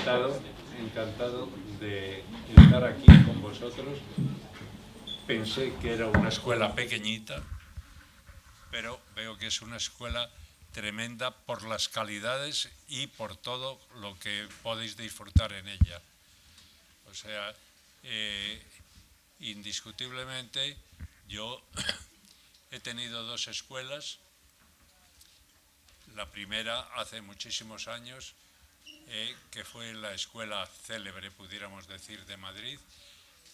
encantado de estar aquí con vosotros. Pensé que era una escuela pequeñita, pero veo que es una escuela tremenda por las calidades y por todo lo que podéis disfrutar en ella. O sea, indiscutiblemente yo he tenido dos escuelas. La primera hace muchísimos años, que fue la escuela célebre, pudiéramos decir, de Madrid,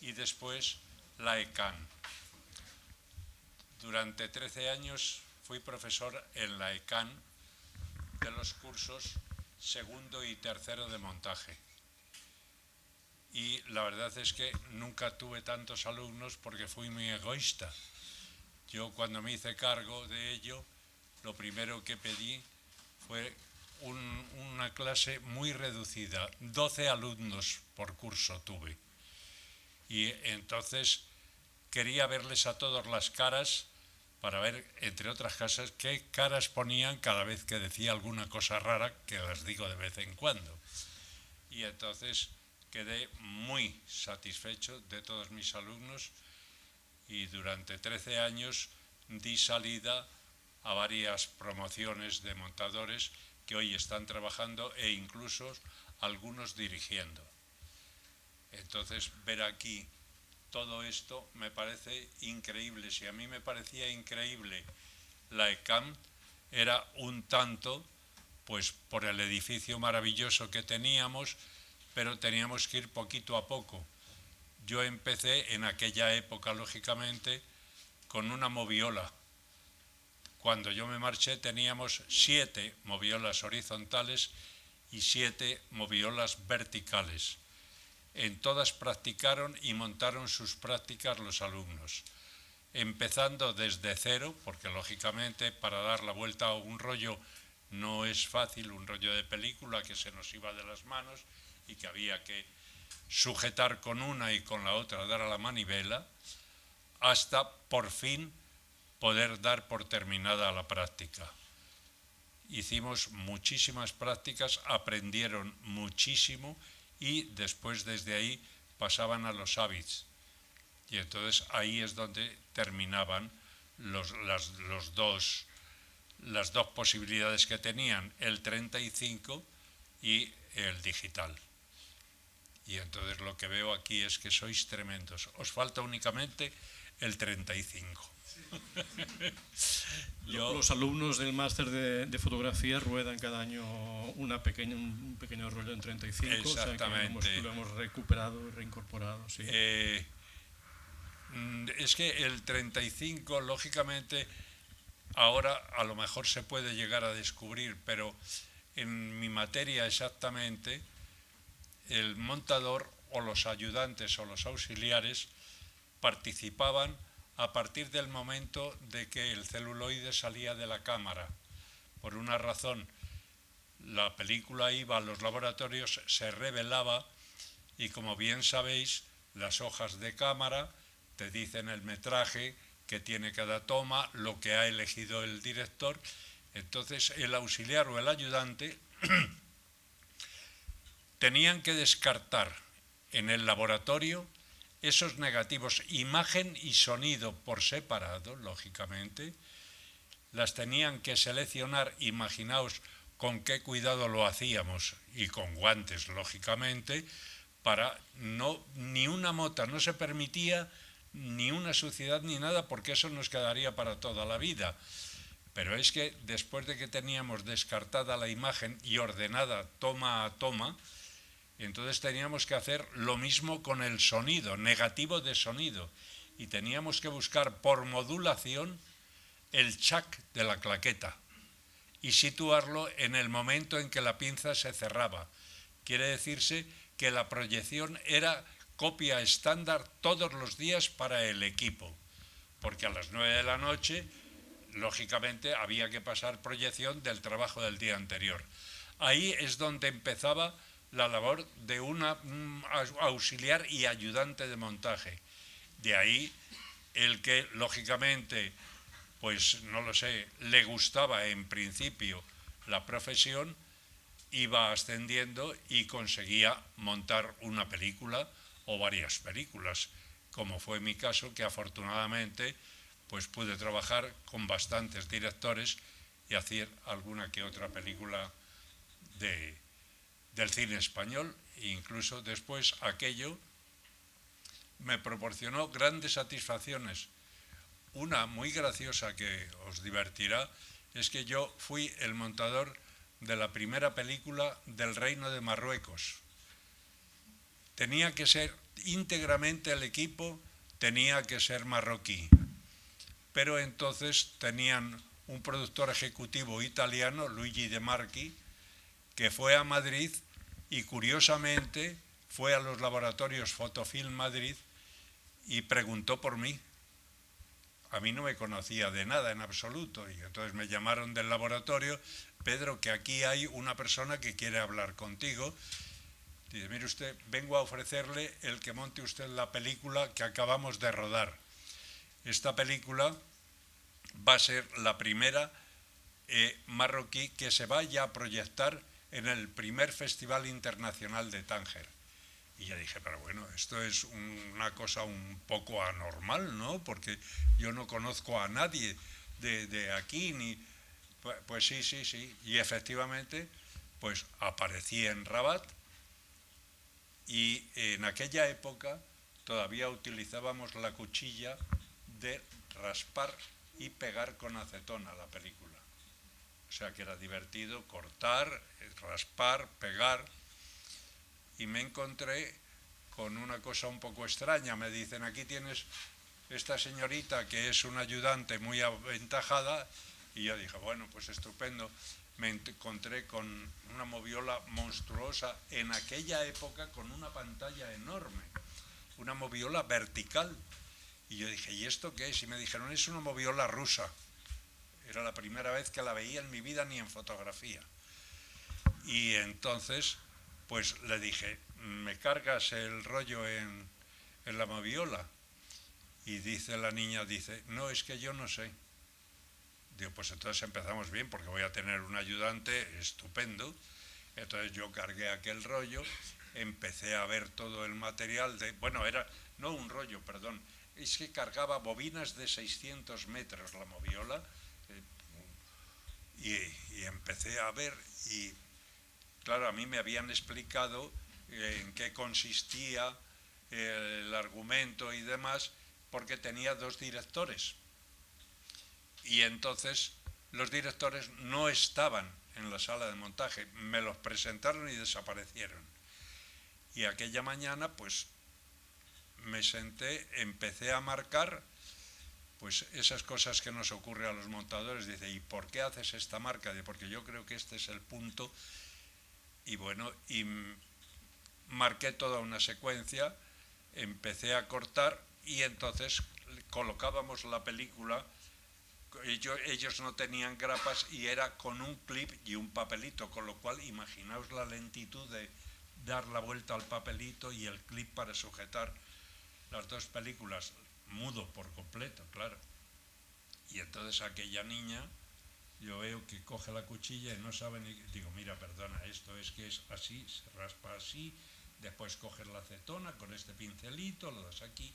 y después la ECAN. Durante 13 años fui profesor en la ECAN de los cursos segundo y tercero de montaje. Y la verdad es que nunca tuve tantos alumnos porque fui muy egoísta. Yo cuando me hice cargo de ello, lo primero que pedí fue una clase muy reducida, 12 alumnos por curso tuve. Y entonces quería verles a todos las caras para ver, entre otras cosas, qué caras ponían cada vez que decía alguna cosa rara, que las digo de vez en cuando. Y entonces quedé muy satisfecho de todos mis alumnos y durante 13 años di salida a varias promociones de montadores que hoy están trabajando e incluso algunos dirigiendo. Entonces, ver aquí todo esto me parece increíble. Si a mí me parecía increíble la ECAM, era un tanto, pues por el edificio maravilloso que teníamos, pero teníamos que ir poquito a poco. Yo empecé en aquella época, lógicamente, con una moviola. Cuando yo me marché teníamos 7 moviolas horizontales y 7 moviolas verticales. En todas practicaron y montaron sus prácticas los alumnos, empezando desde cero, porque lógicamente para dar la vuelta a un rollo no es fácil, un rollo de película que se nos iba de las manos y que había que sujetar con una y con la otra, dar a la manivela, hasta por fin poder dar por terminada la práctica. Hicimos muchísimas prácticas, aprendieron muchísimo y después desde ahí pasaban a los HABITs. Y entonces ahí es donde terminaban las dos posibilidades que tenían, el 35 y el digital. Y entonces lo que veo aquí es que sois tremendos. Os falta únicamente el 35. Los alumnos del máster de fotografía ruedan cada año un pequeño rollo en 35, exactamente. O sea que lo hemos recuperado y reincorporado. Sí. Es que el 35, lógicamente, ahora a lo mejor se puede llegar a descubrir, pero en mi materia exactamente, el montador o los ayudantes o los auxiliares participaban a partir del momento de que el celuloide salía de la cámara. Por una razón, la película iba a los laboratorios, se revelaba y, como bien sabéis, las hojas de cámara te dicen el metraje que tiene cada toma, lo que ha elegido el director. Entonces el auxiliar o el ayudante tenían que descartar en el laboratorio esos negativos, imagen y sonido por separado, lógicamente. Las tenían que seleccionar, imaginaos con qué cuidado lo hacíamos, y con guantes, lógicamente, para ni una mota, no se permitía ni una suciedad ni nada, porque eso nos quedaría para toda la vida. Pero es que después de que teníamos descartada la imagen y ordenada toma a toma, entonces teníamos que hacer lo mismo con el sonido, negativo de sonido, y teníamos que buscar por modulación el chac de la claqueta y situarlo en el momento en que la pinza se cerraba. Quiere decirse que la proyección era copia estándar todos los días para el equipo, porque a las 9 de la noche, lógicamente, había que pasar proyección del trabajo del día anterior. Ahí es donde empezaba la labor de un auxiliar y ayudante de montaje. De ahí el que, lógicamente, pues no lo sé, le gustaba en principio la profesión iba ascendiendo y conseguía montar una película o varias películas, como fue mi caso, que afortunadamente pues pude trabajar con bastantes directores y hacer alguna que otra película del cine español. E incluso después aquello me proporcionó grandes satisfacciones. Una muy graciosa que os divertirá es que yo fui el montador de la primera película del Reino de Marruecos. Tenía que ser íntegramente el equipo, tenía que ser marroquí, pero entonces tenían un productor ejecutivo italiano, Luigi De Marchi, que fue a Madrid y curiosamente fue a los laboratorios Fotofilm Madrid y preguntó por mí. A mí no me conocía de nada en absoluto y entonces me llamaron del laboratorio: Pedro, que aquí hay una persona que quiere hablar contigo. Dice: mire usted, vengo a ofrecerle el que monte usted la película que acabamos de rodar. Esta película va a ser la primera marroquí que se vaya a proyectar en el primer Festival Internacional de Tánger. Y yo dije: pero bueno, esto es una cosa un poco anormal, ¿no? Porque yo no conozco a nadie de aquí, ni... Pues sí. Y efectivamente, pues aparecí en Rabat y en aquella época todavía utilizábamos la cuchilla de raspar y pegar con acetona la película. O sea que era divertido cortar, raspar, pegar. Y me encontré con una cosa un poco extraña. Me dicen: aquí tienes esta señorita que es una ayudante muy aventajada. Y yo dije: bueno, pues estupendo. Me encontré con una moviola monstruosa en aquella época, con una pantalla enorme, una moviola vertical. Y yo dije: ¿y esto qué es? Y me dijeron: es una moviola rusa. Era la primera vez que la veía en mi vida, ni en fotografía. Y entonces pues le dije: ¿me cargas el rollo en la moviola? Y dice la niña, no, es que yo no sé. Digo: pues entonces empezamos bien, porque voy a tener un ayudante estupendo. Entonces yo cargué aquel rollo, empecé a ver todo el material no un rollo, perdón, es que cargaba bobinas de 600 metros la moviola, y empecé a ver. Y claro, a mí me habían explicado en qué consistía el argumento y demás, porque tenía 2 directores. Y entonces los directores no estaban en la sala de montaje, me los presentaron y desaparecieron. Y aquella mañana pues me senté, empecé a marcar pues esas cosas que nos ocurren a los montadores. Dice: ¿y por qué haces esta marca? Dice: porque yo creo que este es el punto. Y bueno, y marqué toda una secuencia, empecé a cortar y entonces colocábamos la película. Ellos no tenían grapas y era con un clip y un papelito, con lo cual imaginaos la lentitud de dar la vuelta al papelito y el clip para sujetar las 2 películas, mudo por completo, claro. Y entonces aquella niña, yo veo que coge la cuchilla y no sabe ni... Digo: mira, perdona, esto es que es así, se raspa así, después coges la acetona con este pincelito, lo das aquí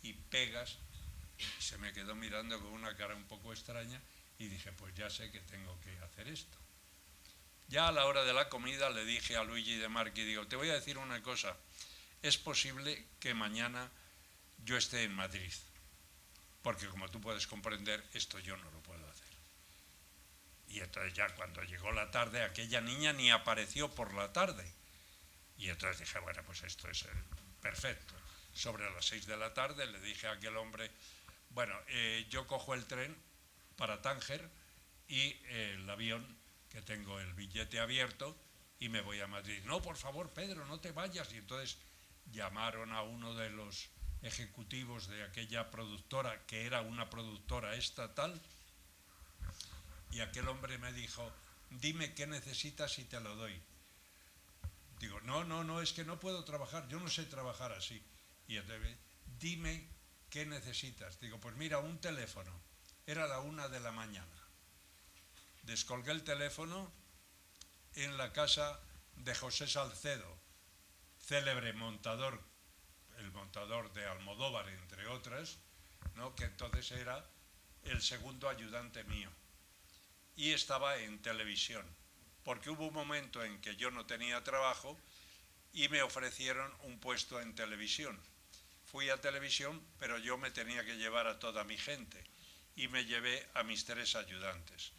y pegas. Y se me quedó mirando con una cara un poco extraña y dije: pues ya sé que tengo que hacer esto. Ya a la hora de la comida le dije a Luigi De Marchi, digo: te voy a decir una cosa, es posible que mañana yo esté en Madrid, porque como tú puedes comprender, esto yo no lo puedo hacer. Y entonces ya cuando llegó la tarde, aquella niña ni apareció por la tarde. Y entonces dije: bueno, pues esto es perfecto. Sobre las 6 de la tarde le dije a aquel hombre: bueno, yo cojo el tren para Tánger y el avión, que tengo el billete abierto, y me voy a Madrid. No, por favor, Pedro, no te vayas. Y entonces llamaron a uno de los ejecutivos de aquella productora, que era una productora estatal, y aquel hombre me dijo: dime qué necesitas y te lo doy. Digo: no, es que no puedo trabajar, yo no sé trabajar así. Y entonces: dime qué necesitas. Digo: pues mira, un teléfono. Era la 1 de la mañana. Descolgué el teléfono en la casa de José Salcedo, célebre montador, el montador de Almodóvar, entre otras, ¿no?, que entonces era el segundo ayudante mío. Y estaba en televisión, porque hubo un momento en que yo no tenía trabajo y me ofrecieron un puesto en televisión. Fui a televisión, pero yo me tenía que llevar a toda mi gente y me llevé a mis 3 ayudantes.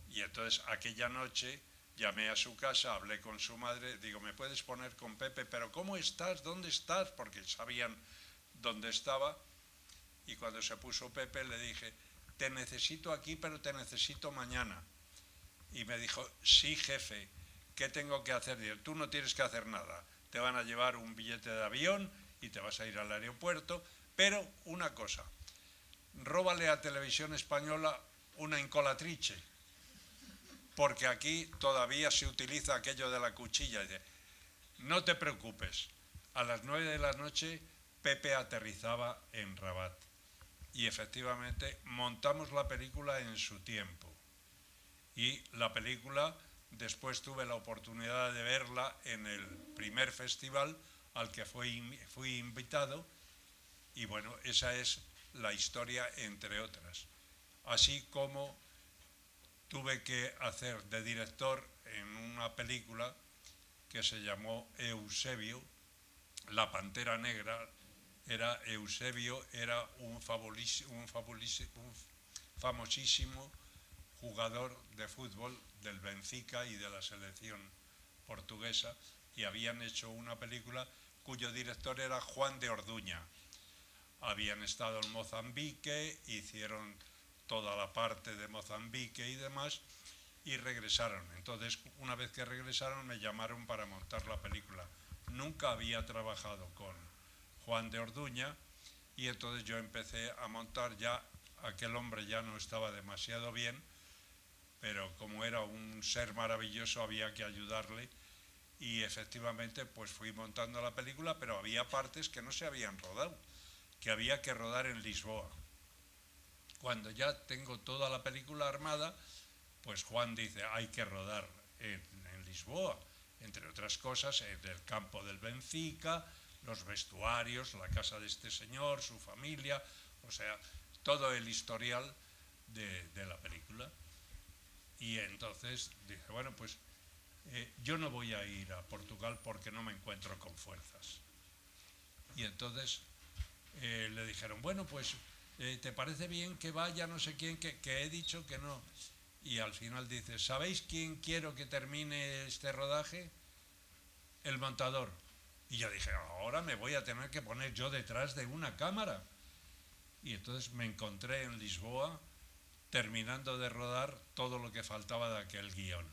Y entonces aquella noche llamé a su casa, hablé con su madre, digo, ¿me puedes poner con Pepe? Pero ¿cómo estás? ¿Dónde estás? Porque sabían dónde estaba. Y cuando se puso Pepe le dije, te necesito aquí, pero te necesito mañana. Y me dijo, sí, jefe, ¿qué tengo que hacer? Digo, tú no tienes que hacer nada, te van a llevar un billete de avión y te vas a ir al aeropuerto, pero una cosa, róbale a Televisión Española una incolatrice, porque aquí todavía se utiliza aquello de la cuchilla. Dice, no te preocupes, a las 9 de la noche Pepe aterrizaba en Rabat. Y efectivamente montamos la película en su tiempo. Y la película, después tuve la oportunidad de verla en el primer festival al que fui invitado. Y bueno, esa es la historia, entre otras. Así como tuve que hacer de director en una película que se llamó Eusebio, La Pantera Negra. Era Eusebio, era un famosísimo jugador de fútbol del Benfica y de la selección portuguesa, y habían hecho una película cuyo director era Juan de Orduña. Habían estado en Mozambique, hicieron toda la parte de Mozambique y demás, y regresaron. Entonces, una vez que regresaron, me llamaron para montar la película. Nunca había trabajado con Juan de Orduña, y entonces yo empecé a montar. Ya aquel hombre ya no estaba demasiado bien, pero como era un ser maravilloso había que ayudarle, y efectivamente pues fui montando la película, pero había partes que no se habían rodado, que había que rodar en Lisboa. Cuando ya tengo toda la película armada, pues Juan dice, hay que rodar en Lisboa, entre otras cosas, en el campo del Benfica, los vestuarios, la casa de este señor, su familia, o sea, todo el historial de la película. Y entonces dice, bueno, pues yo no voy a ir a Portugal porque no me encuentro con fuerzas. Y entonces le dijeron, bueno, pues ¿te parece bien que vaya no sé quién, que he dicho que no? Y al final dice, ¿sabéis quién quiero que termine este rodaje? El montador. Y yo dije, ahora me voy a tener que poner yo detrás de una cámara. Y entonces me encontré en Lisboa terminando de rodar todo lo que faltaba de aquel guión.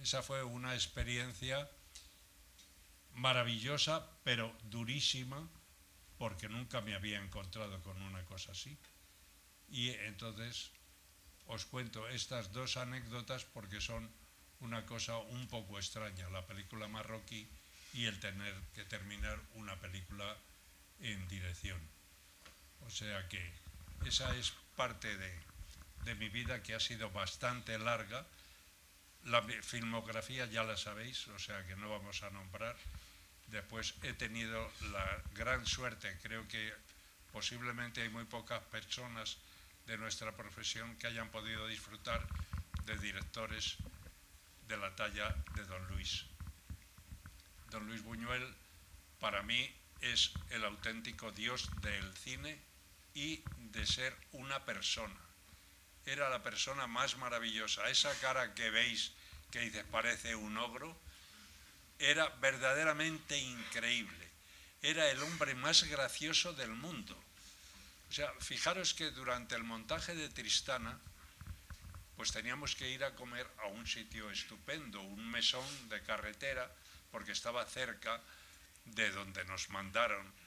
Esa fue una experiencia maravillosa, pero durísima, porque nunca me había encontrado con una cosa así. Y entonces os cuento estas 2 anécdotas porque son una cosa un poco extraña, la película marroquí y el tener que terminar una película en dirección. O sea que esa es parte de mi vida, que ha sido bastante larga. La filmografía ya la sabéis, o sea que no vamos a nombrar. Después he tenido la gran suerte, creo que posiblemente hay muy pocas personas de nuestra profesión que hayan podido disfrutar de directores de la talla de don Luis. Don Luis Buñuel para mí es el auténtico dios del cine y de ser una persona. Era la persona más maravillosa. Esa cara que veis que dices parece un ogro, era verdaderamente increíble. Era el hombre más gracioso del mundo. O sea, fijaros que durante el montaje de Tristana, pues teníamos que ir a comer a un sitio estupendo, un mesón de carretera, porque estaba cerca de donde nos mandaron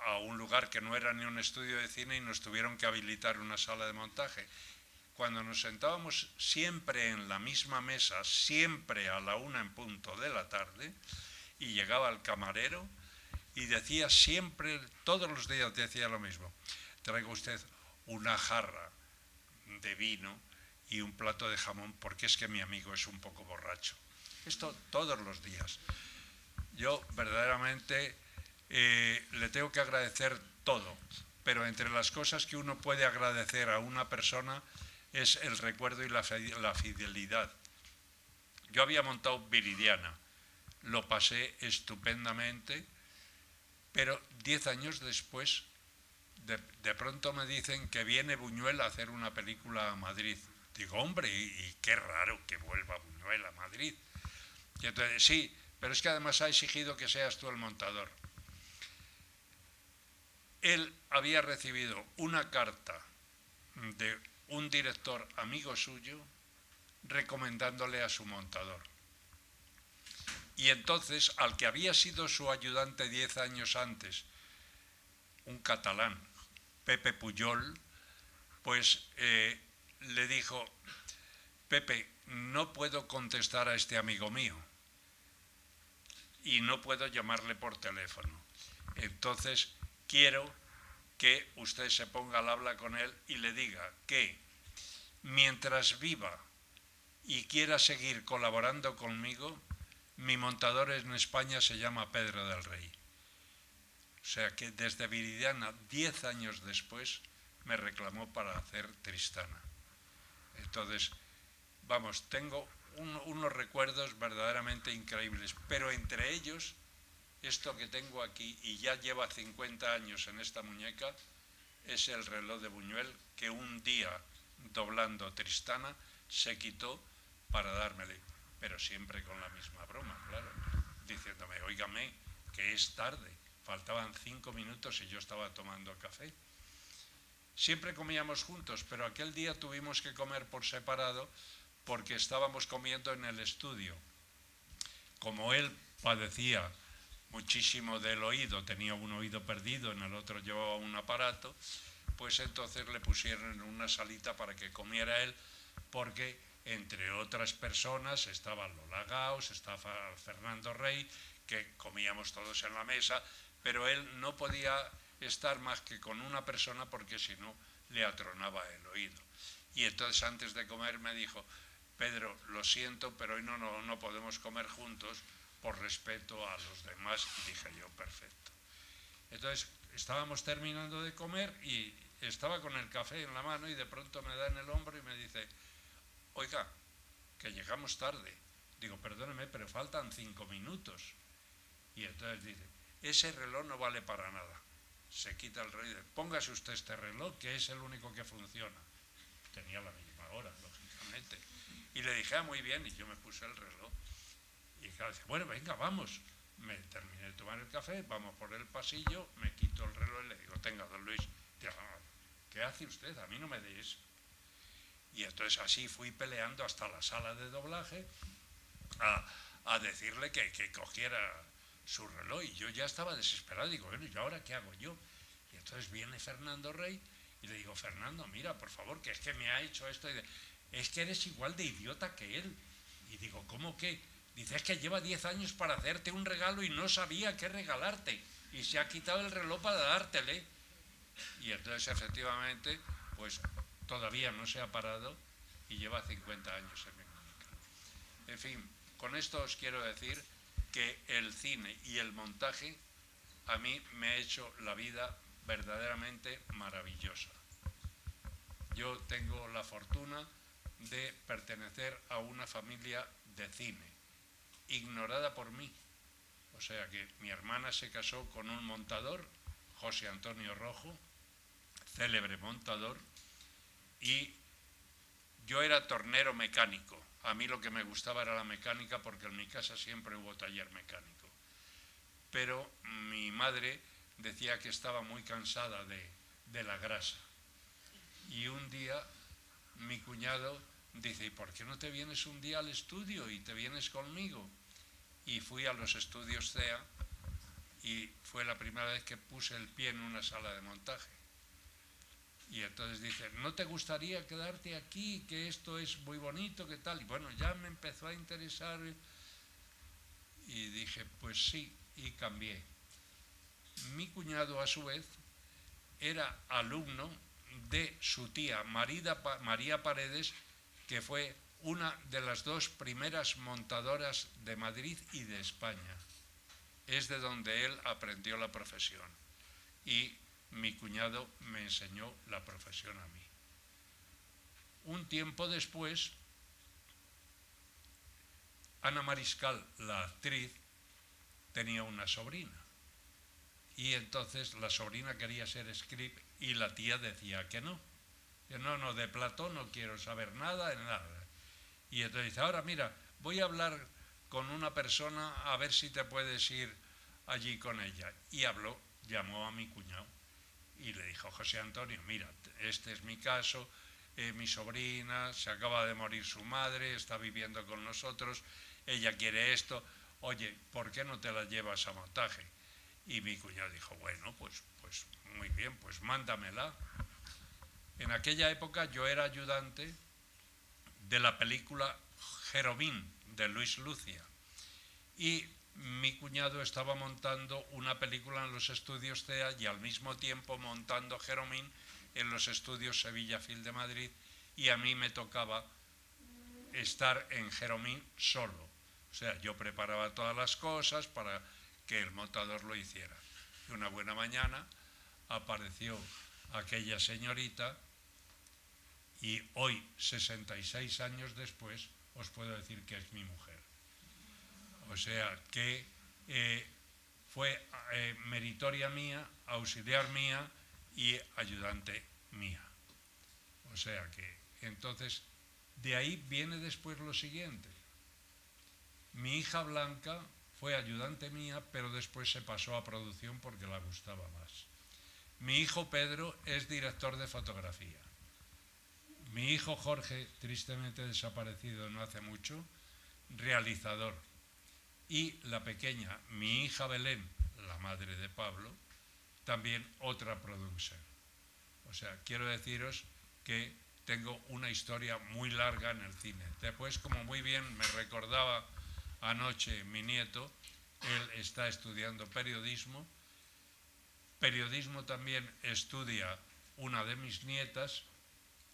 a un lugar que no era ni un estudio de cine, y nos tuvieron que habilitar una sala de montaje. Cuando nos sentábamos siempre en la misma mesa, siempre a la 1 en punto de la tarde, y llegaba el camarero y decía siempre, todos los días decía lo mismo, traiga usted una jarra de vino y un plato de jamón, porque es que mi amigo es un poco borracho. Esto todos los días. Yo verdaderamente le tengo que agradecer todo, pero entre las cosas que uno puede agradecer a una persona es el recuerdo y la fidelidad. Yo había montado Viridiana, lo pasé estupendamente, pero 10 años después, de pronto me dicen que viene Buñuel a hacer una película a Madrid. Digo, hombre, y qué raro que vuelva Buñuel a Madrid. Y entonces, sí, pero es que además ha exigido que seas tú el montador. Él había recibido una carta de un director amigo suyo recomendándole a su montador. Y entonces, al que había sido su ayudante 10 años antes, un catalán, Pepe Pujol, pues le dijo, Pepe, no puedo contestar a este amigo mío y no puedo llamarle por teléfono. Entonces, quiero que usted se ponga al habla con él y le diga que mientras viva y quiera seguir colaborando conmigo, mi montador en España se llama Pedro del Rey. O sea que desde Viridiana, 10 años después, me reclamó para hacer Tristana. Entonces, vamos, tengo unos recuerdos verdaderamente increíbles, pero entre ellos, esto que tengo aquí, y ya lleva 50 años en esta muñeca, es el reloj de Buñuel que un día, doblando Tristana, se quitó para dármele, pero siempre con la misma broma, claro, diciéndome, óigame, que es tarde, faltaban 5 minutos y yo estaba tomando café. Siempre comíamos juntos, pero aquel día tuvimos que comer por separado porque estábamos comiendo en el estudio. Como él padecía muchísimo del oído, tenía un oído perdido, en el otro llevaba un aparato, pues entonces le pusieron en una salita para que comiera él, porque entre otras personas estaba Lola Gaos, estaba Fernando Rey, que comíamos todos en la mesa, pero él no podía estar más que con una persona porque si no le atronaba el oído. Y entonces antes de comer me dijo, Pedro, lo siento, pero hoy no podemos comer juntos por respeto a los demás. Y dije yo, perfecto. Entonces estábamos terminando de comer y estaba con el café en la mano y de pronto me da en el hombro y me dice, oiga, que llegamos tarde. Digo, perdóneme, pero faltan 5 minutos. Y entonces dice, ese reloj no vale para nada. Se quita el reloj y dice, póngase usted este reloj, que es el único que funciona. Tenía la misma hora, lógicamente. Y le dije, muy bien, y yo me puse el reloj. Y claro, dice, bueno, venga, vamos. Me terminé de tomar el café, vamos por el pasillo, me quito el reloj y le digo, tenga, don Luis. Digo, ¿qué hace usted? A mí no me dé eso. Y entonces así fui peleando hasta la sala de doblaje a decirle que cogiera su reloj. Y yo ya estaba desesperado. Digo, bueno, ¿y ahora qué hago yo? Y entonces viene Fernando Rey y le digo, Fernando, mira, por favor, que es que me ha hecho esto. Y es que eres igual de idiota que él. Y digo, ¿cómo qué? Dice, es que lleva 10 años para hacerte un regalo y no sabía qué regalarte. Y se ha quitado el reloj para dártele. Y entonces, efectivamente, pues todavía no se ha parado y lleva 50 años en mi muñeca. En fin, con esto os quiero decir que el cine y el montaje a mí me ha hecho la vida verdaderamente maravillosa. Yo tengo la fortuna de pertenecer a una familia de cine, ignorada por mí. O sea que mi hermana se casó con un montador, José Antonio Rojo, célebre montador, y yo era tornero mecánico. A mí lo que me gustaba era la mecánica porque en mi casa siempre hubo taller mecánico. Pero mi madre decía que estaba muy cansada de la grasa. Y un día mi cuñado dice, ¿y por qué no te vienes un día al estudio y te vienes conmigo? Y fui a los estudios CEA y fue la primera vez que puse el pie en una sala de montaje. Y entonces dice, ¿no te gustaría quedarte aquí? Que esto es muy bonito, ¿qué tal? Y bueno, ya me empezó a interesar y dije, pues sí, y cambié. Mi cuñado, a su vez, era alumno de su tía María Paredes, que fue una de las dos primeras montadoras de Madrid y de España. Es de donde él aprendió la profesión. Y mi cuñado me enseñó la profesión a mí. Un tiempo después, Ana Mariscal, la actriz, tenía una sobrina. Y entonces la sobrina quería ser script y la tía decía que no. Que no, de Platón no quiero saber nada, nada. Y entonces dice, ahora mira, voy a hablar con una persona a ver si te puedes ir allí con ella. Y habló, llamó a mi cuñado y le dijo, José Antonio, mira, este es mi caso, mi sobrina, se acaba de morir su madre, está viviendo con nosotros, ella quiere esto, oye, ¿por qué no te la llevas a montaje? Y mi cuñado dijo, bueno, pues muy bien, pues mándamela. En aquella época yo era ayudante de la película Jeromín, de Luis Lucia, y mi cuñado estaba montando una película en los estudios CEA y al mismo tiempo montando Jeromín en los estudios Sevilla Film de Madrid, y a mí me tocaba estar en Jeromín solo. O sea, yo preparaba todas las cosas para que el montador lo hiciera. Y una buena mañana apareció aquella señorita y hoy, 66 años después, os puedo decir que es mi mujer. O sea, que fue meritoria mía, auxiliar mía y ayudante mía. O sea que, entonces, de ahí viene después lo siguiente. Mi hija Blanca fue ayudante mía, pero después se pasó a producción porque la gustaba más. Mi hijo Pedro es director de fotografía. Mi hijo Jorge, tristemente desaparecido no hace mucho, realizador. Y la pequeña, mi hija Belén, la madre de Pablo, también otra producer. O sea, quiero deciros que tengo una historia muy larga en el cine. Después, como muy bien me recordaba anoche mi nieto, él está estudiando periodismo. Periodismo también estudia una de mis nietas,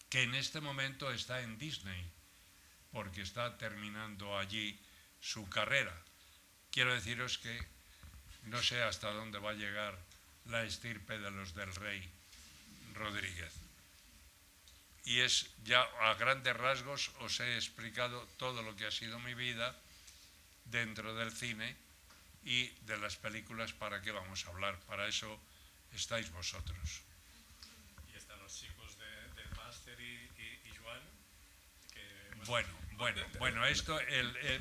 que en este momento está en Disney, porque está terminando allí su carrera. Quiero deciros que no sé hasta dónde va a llegar la estirpe de los del Rey Rodríguez. Y es ya a grandes rasgos os he explicado todo lo que ha sido mi vida dentro del cine y de las películas. ¿Para qué vamos a hablar? Para eso estáis vosotros. Y están los chicos del máster y Joan. Bueno, esto,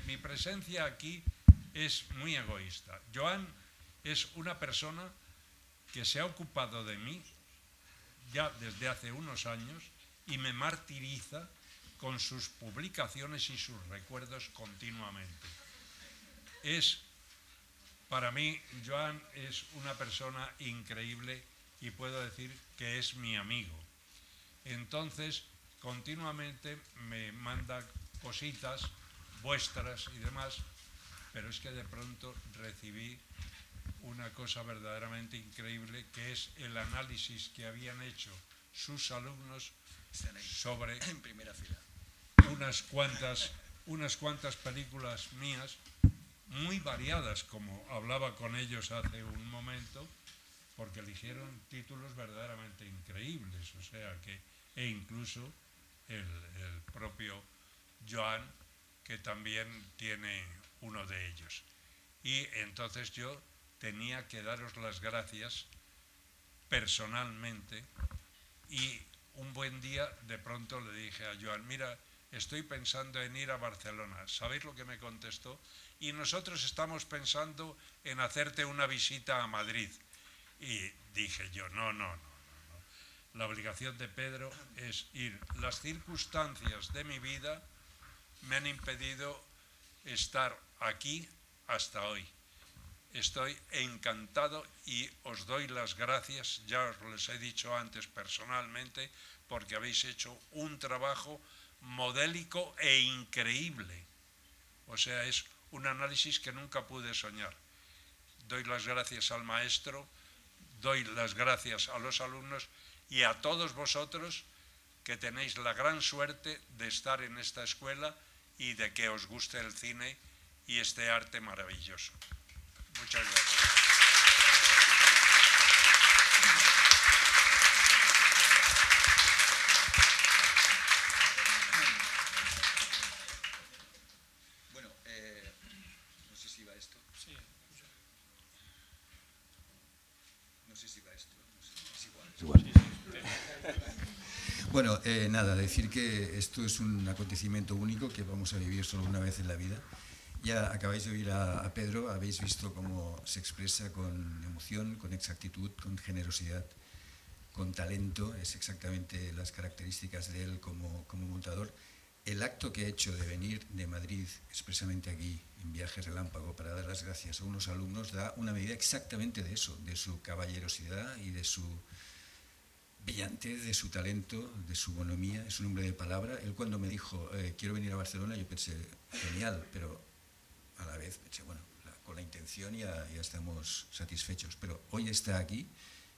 mi presencia aquí es muy egoísta. Joan es una persona que se ha ocupado de mí ya desde hace unos años y me martiriza con sus publicaciones y sus recuerdos continuamente. Para mí, Joan es una persona increíble y puedo decir que es mi amigo. Entonces, continuamente me manda cositas vuestras y demás, pero es que de pronto recibí una cosa verdaderamente increíble, que es el análisis que habían hecho sus alumnos sobre en primera fila unas cuantas películas mías muy variadas, como hablaba con ellos hace un momento, porque eligieron títulos verdaderamente increíbles, o sea que, e incluso el propio Joan, que también tiene uno de ellos. Y entonces yo tenía que daros las gracias personalmente, y un buen día de pronto le dije a Joan, mira, estoy pensando en ir a Barcelona. ¿Sabéis lo que me contestó? Y nosotros estamos pensando en hacerte una visita a Madrid. Y dije yo, no. La obligación de Pedro es ir. Las circunstancias de mi vida me han impedido estar aquí hasta hoy. Estoy encantado y os doy las gracias, ya os les he dicho antes personalmente, porque habéis hecho un trabajo modélico e increíble. O sea, es un análisis que nunca pude soñar. Doy las gracias al maestro, doy las gracias a los alumnos y a todos vosotros que tenéis la gran suerte de estar en esta escuela y de que os guste el cine y este arte maravilloso. Muchas gracias. Bueno, no sé si va esto. Sí. No sé si va esto. No sé, es igual. Es igual. Bueno, nada, decir que esto es un acontecimiento único que vamos a vivir solo una vez en la vida. Ya acabáis de oír a Pedro, habéis visto cómo se expresa con emoción, con exactitud, con generosidad, con talento, es exactamente las características de él como montador. El acto que he hecho de venir de Madrid expresamente aquí, en viaje relámpago, para dar las gracias a unos alumnos, da una medida exactamente de eso, de su caballerosidad y de su brillantez, de su talento, de su bonomía. Es un hombre de palabra. Él cuando me dijo, quiero venir a Barcelona, yo pensé, genial, pero a la vez pensé, bueno, con la intención ya estamos satisfechos. Pero hoy está aquí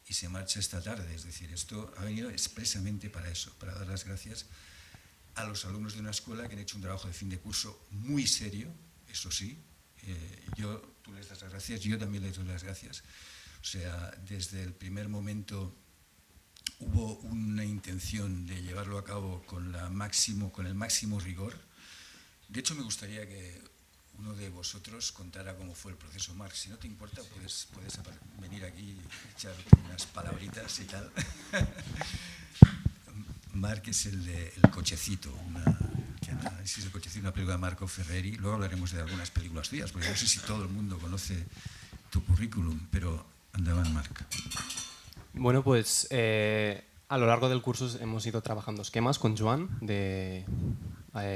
y se marcha esta tarde. Es decir, esto ha venido expresamente para eso, para dar las gracias a los alumnos de una escuela que han hecho un trabajo de fin de curso muy serio, eso sí. Tú les das las gracias, yo también les doy las gracias. O sea, desde el primer momento hubo una intención de llevarlo a cabo con el máximo rigor. De hecho, me gustaría que uno de vosotros contara cómo fue el proceso. Marc, si no te importa, puedes venir aquí y echar unas palabritas y tal. Marc es el Cochecito, una película de Marco Ferreri. Luego hablaremos de algunas películas tuyas, porque no sé si todo el mundo conoce tu currículum, pero andaban, Marc. Bueno, pues a lo largo del curso hemos ido trabajando esquemas con Joan de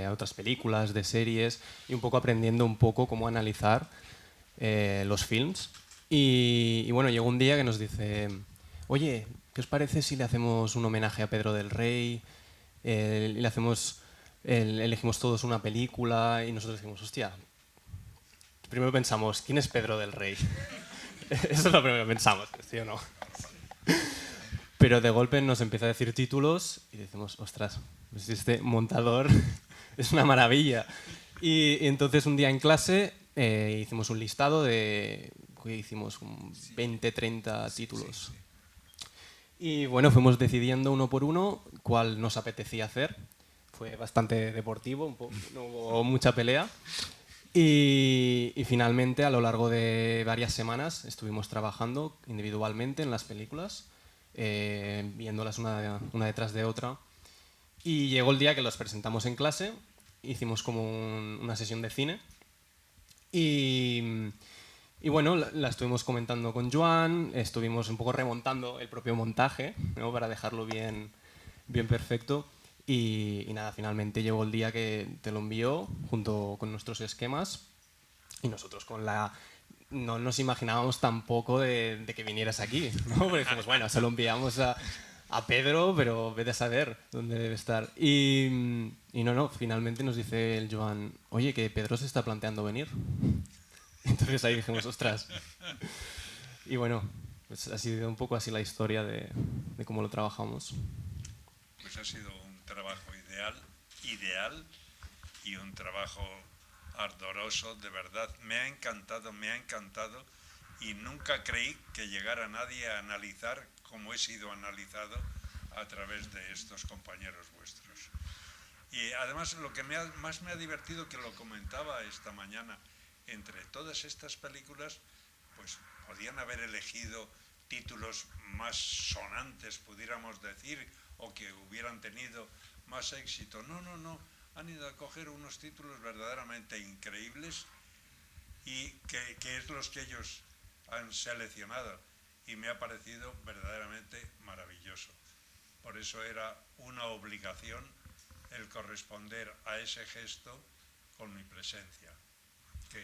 otras películas, de series, y un poco aprendiendo un poco cómo analizar los films. Y bueno, llegó un día que nos dice, oye, ¿qué os parece si le hacemos un homenaje a Pedro del Rey? Elegimos todos una película y nosotros dijimos, hostia, primero pensamos, ¿quién es Pedro del Rey? Eso es lo primero que pensamos, ¿sí o no? Pero de golpe nos empieza a decir títulos y decimos, ostras, pues este montador es una maravilla. Y entonces un día en clase hicimos un listado de, hicimos 20, 30 títulos. Y bueno, fuimos decidiendo uno por uno cuál nos apetecía hacer. Fue bastante deportivo, no hubo mucha pelea. Y finalmente, a lo largo de varias semanas, estuvimos trabajando individualmente en las películas, viéndolas una detrás de otra. Y llegó el día que los presentamos en clase, hicimos como una sesión de cine. Y bueno, la estuvimos comentando con Joan, estuvimos un poco remontando el propio montaje, ¿no? Para dejarlo bien perfecto. Y nada, finalmente llegó el día que te lo envió junto con nuestros esquemas y nosotros no nos imaginábamos tampoco de que vinieras aquí, ¿no? Porque dijimos, bueno, se lo enviamos a Pedro, pero vete a saber dónde debe estar. Y no, finalmente nos dice el Joan, oye, que Pedro se está planteando venir. Entonces ahí dijimos, ostras. Y bueno, pues ha sido un poco así la historia de cómo lo trabajamos. Pues ha sido un trabajo ideal y un trabajo ardoroso, de verdad. Me ha encantado y nunca creí que llegara nadie a analizar como he sido analizado a través de estos compañeros vuestros. Y además lo que más me ha divertido, que lo comentaba esta mañana, entre todas estas películas, pues podían haber elegido títulos más sonantes, pudiéramos decir, o que hubieran tenido más éxito. No, han ido a coger unos títulos verdaderamente increíbles y que es los que ellos han seleccionado, y me ha parecido verdaderamente maravilloso. Por eso era una obligación el corresponder a ese gesto con mi presencia, que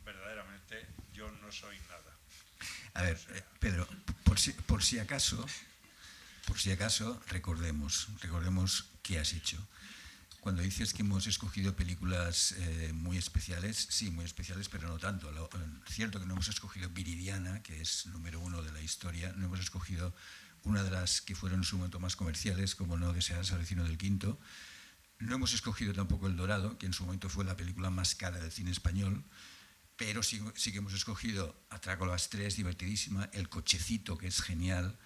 verdaderamente yo no soy nada. A ver, Pedro, por si acaso, recordemos qué has hecho. Cuando dices que hemos escogido películas muy especiales, sí, muy especiales, pero no tanto. Cierto que no hemos escogido Viridiana, que es número 1 de la historia, no hemos escogido una de las que fueron en su momento más comerciales, como No deseas al vecino del quinto. No hemos escogido tampoco El Dorado, que en su momento fue la película más cara del cine español, pero sí que hemos escogido Atraco a las 3, divertidísima, El cochecito, que es genial,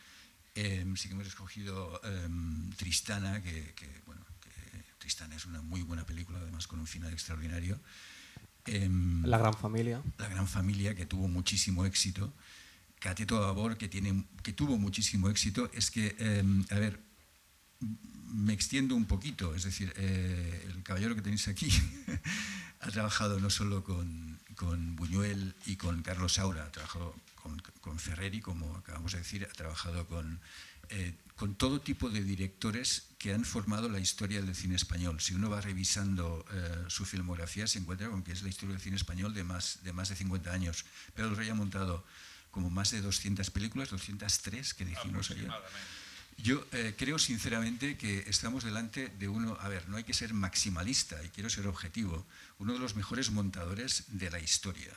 sí que hemos escogido Tristana, bueno, Tristana es una muy buena película, además con un final extraordinario. La gran familia. La gran familia, que tuvo muchísimo éxito. Cateto a Babor, que tuvo muchísimo éxito. Es que, a ver, me extiendo un poquito, es decir, el caballero que tenéis aquí ha trabajado no solo con Buñuel y con Carlos Saura, ha trabajado con Ferreri, como acabamos de decir, ha trabajado con todo tipo de directores que han formado la historia del cine español. Si uno va revisando su filmografía, se encuentra con que es la historia del cine español de más de 50 años. Pedro del Rey ha montado como más de 200 películas, 203 que dijimos ayer. Yo creo sinceramente que estamos delante de uno, a ver, no hay que ser maximalista y quiero ser objetivo, uno de los mejores montadores de la historia.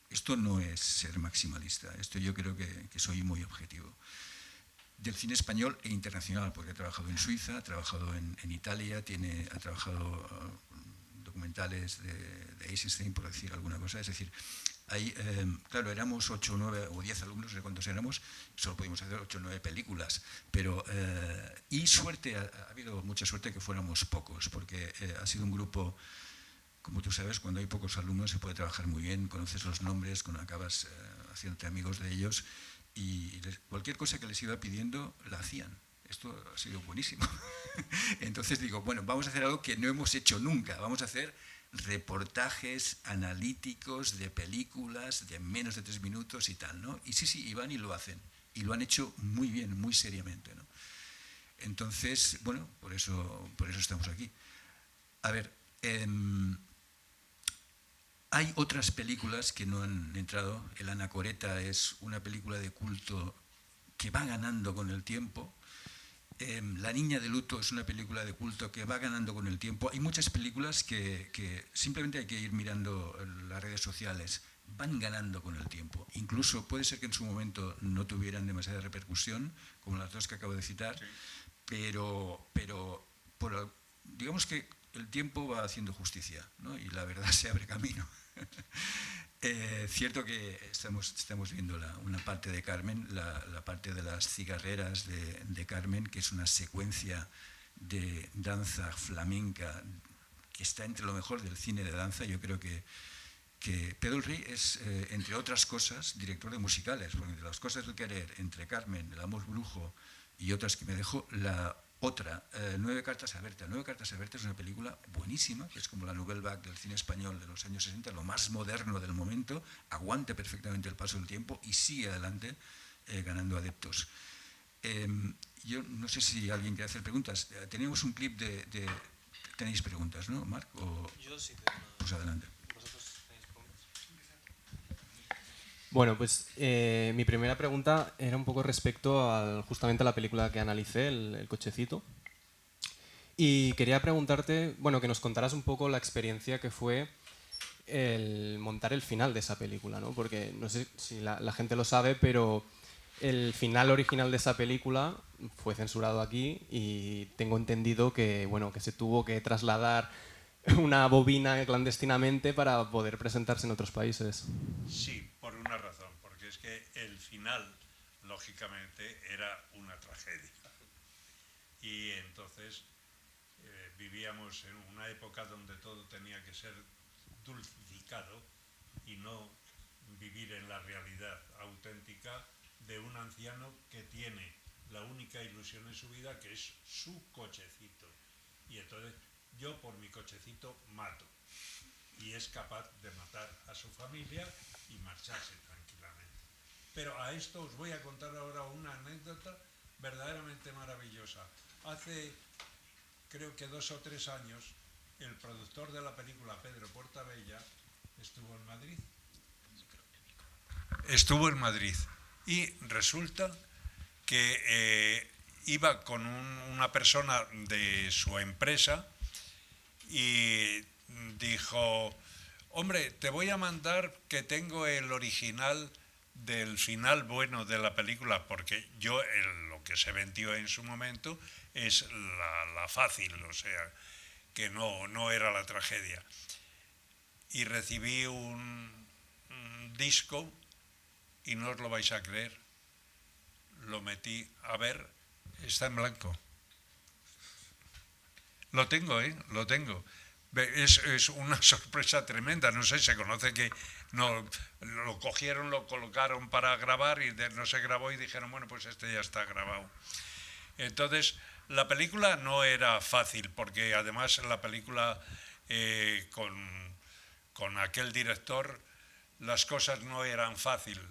Esto no es ser maximalista, esto yo creo que soy muy objetivo. Del cine español e internacional, porque ha trabajado en Suiza, ha trabajado en Italia, ha trabajado documentales de Eisenstein, por decir alguna cosa. Es decir, claro, éramos 8, 9 o 10 alumnos, no sé cuántos éramos, solo pudimos hacer 8 o 9 películas, pero y suerte, ha habido mucha suerte que fuéramos pocos, porque ha sido un grupo, como tú sabes, cuando hay pocos alumnos se puede trabajar muy bien, conoces los nombres, cuando acabas haciéndote amigos de ellos, y cualquier cosa que les iba pidiendo la hacían. Esto ha sido buenísimo. Entonces digo, bueno, vamos a hacer algo que no hemos hecho nunca, vamos a hacer reportajes analíticos de películas de menos de 3 minutos y tal, ¿no? Y sí, y van y lo hacen. Y lo han hecho muy bien, muy seriamente, ¿no? Entonces, bueno, por eso estamos aquí. A ver, hay otras películas que no han entrado. El Anacoreta es una película de culto que va ganando con el tiempo. La niña de luto es una película de culto que va ganando con el tiempo. Hay muchas películas que simplemente hay que ir mirando las redes sociales, van ganando con el tiempo. Incluso puede ser que en su momento no tuvieran demasiada repercusión, como las dos que acabo de citar, sí. pero digamos que el tiempo va haciendo justicia, ¿no? Y la verdad se abre camino. Cierto que estamos viendo una parte de Carmen, la parte de las cigarreras de Carmen, que es una secuencia de danza flamenca que está entre lo mejor del cine de danza. Yo creo que Pedro del Rey es, entre otras cosas, director de musicales, porque entre las cosas del querer, entre Carmen, El amor brujo y otras que me dejó, la otra, 9 cartas a Berta. 9 cartas a Berta es una película buenísima, que es como la Nouvelle Vague del cine español de los años 60, lo más moderno del momento, aguanta perfectamente el paso del tiempo y sigue adelante ganando adeptos. Yo no sé si alguien quiere hacer preguntas. Teníamos un clip de tenéis preguntas, ¿no, Marc? Yo sí tengo una. Pues adelante. Bueno, pues mi primera pregunta era un poco respecto justamente a la película que analicé, el cochecito. Y quería preguntarte, bueno, que nos contaras un poco la experiencia que fue el montar el final de esa película, ¿no? Porque no sé si la gente lo sabe, pero el final original de esa película fue censurado aquí y tengo entendido que, bueno, que se tuvo que trasladar una bobina clandestinamente para poder presentarse en otros países. Sí, por una razón, porque es que el final, lógicamente, era una tragedia. Y entonces vivíamos en una época donde todo tenía que ser dulcificado y no vivir en la realidad auténtica de un anciano que tiene la única ilusión en su vida, que es su cochecito. Y entonces yo por mi cochecito mato. Y es capaz de matar a su familia y marcharse tranquilamente. Pero a esto os voy a contar ahora una anécdota verdaderamente maravillosa. Hace, creo que 2 o 3 años, el productor de la película, Pedro Portabella, estuvo en Madrid. Estuvo en Madrid y resulta que iba con una persona de su empresa y dijo: hombre, te voy a mandar que tengo el original del final bueno de la película, porque yo lo que se vendió en su momento es la fácil, o sea, que no era la tragedia. Y recibí un disco y no os lo vais a creer. Lo metí, a ver, está en blanco. Lo tengo, lo tengo. Es una sorpresa tremenda, no sé, se conoce que no lo cogieron, lo colocaron para grabar y no se grabó y dijeron, bueno, pues este ya está grabado. Entonces, la película no era fácil, porque además la película con aquel director las cosas no eran fáciles.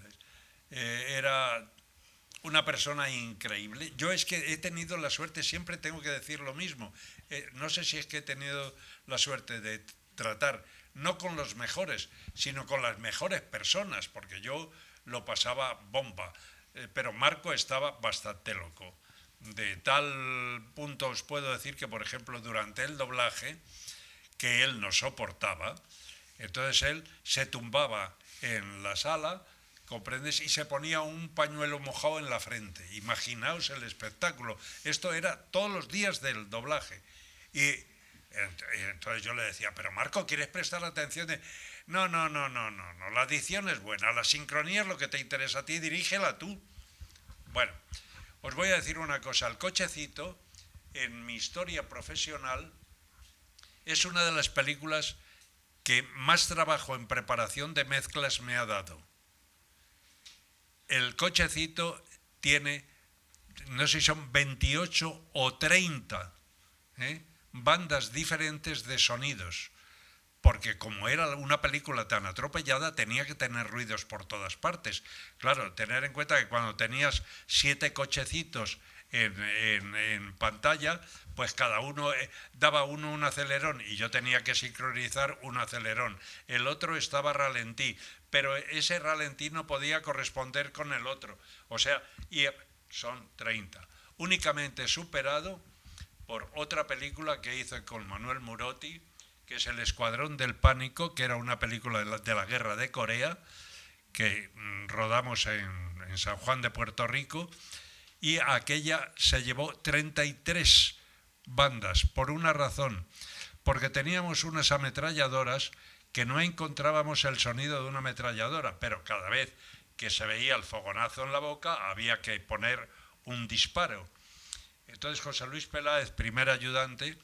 Era una persona increíble. Yo es que he tenido la suerte, siempre tengo que decir lo mismo, no sé si es que he tenido la suerte de tratar no con los mejores, sino con las mejores personas, porque yo lo pasaba bomba, pero Marco estaba bastante loco. De tal punto os puedo decir que, por ejemplo, durante el doblaje, que él no soportaba, entonces él se tumbaba en la sala, ¿comprendes? Y se ponía un pañuelo mojado en la frente. Imaginaos el espectáculo. Esto era todos los días del doblaje. Y entonces yo le decía, pero Marco, ¿quieres prestar atención? No, la adicción es buena, la sincronía es lo que te interesa a ti, dirígela tú. Bueno, os voy a decir una cosa, El cochecito, en mi historia profesional, es una de las películas que más trabajo en preparación de mezclas me ha dado. El cochecito tiene, no sé si son 28 o 30 bandas diferentes de sonidos, porque como era una película tan atropellada tenía que tener ruidos por todas partes. Claro, tener en cuenta que cuando tenías 7 cochecitos en pantalla, pues cada uno daba un acelerón y yo tenía que sincronizar un acelerón. El otro estaba ralentí, pero ese ralentí no podía corresponder con el otro. O sea, y son 30. Únicamente superado por otra película que hizo con Manuel Murotti, que es El Escuadrón del Pánico, que era una película de la Guerra de Corea, que rodamos en San Juan de Puerto Rico, y aquella se llevó 33 bandas, por una razón, porque teníamos unas ametralladoras que no encontrábamos el sonido de una ametralladora, pero cada vez que se veía el fogonazo en la boca había que poner un disparo. Entonces José Luis Peláez, primer ayudante,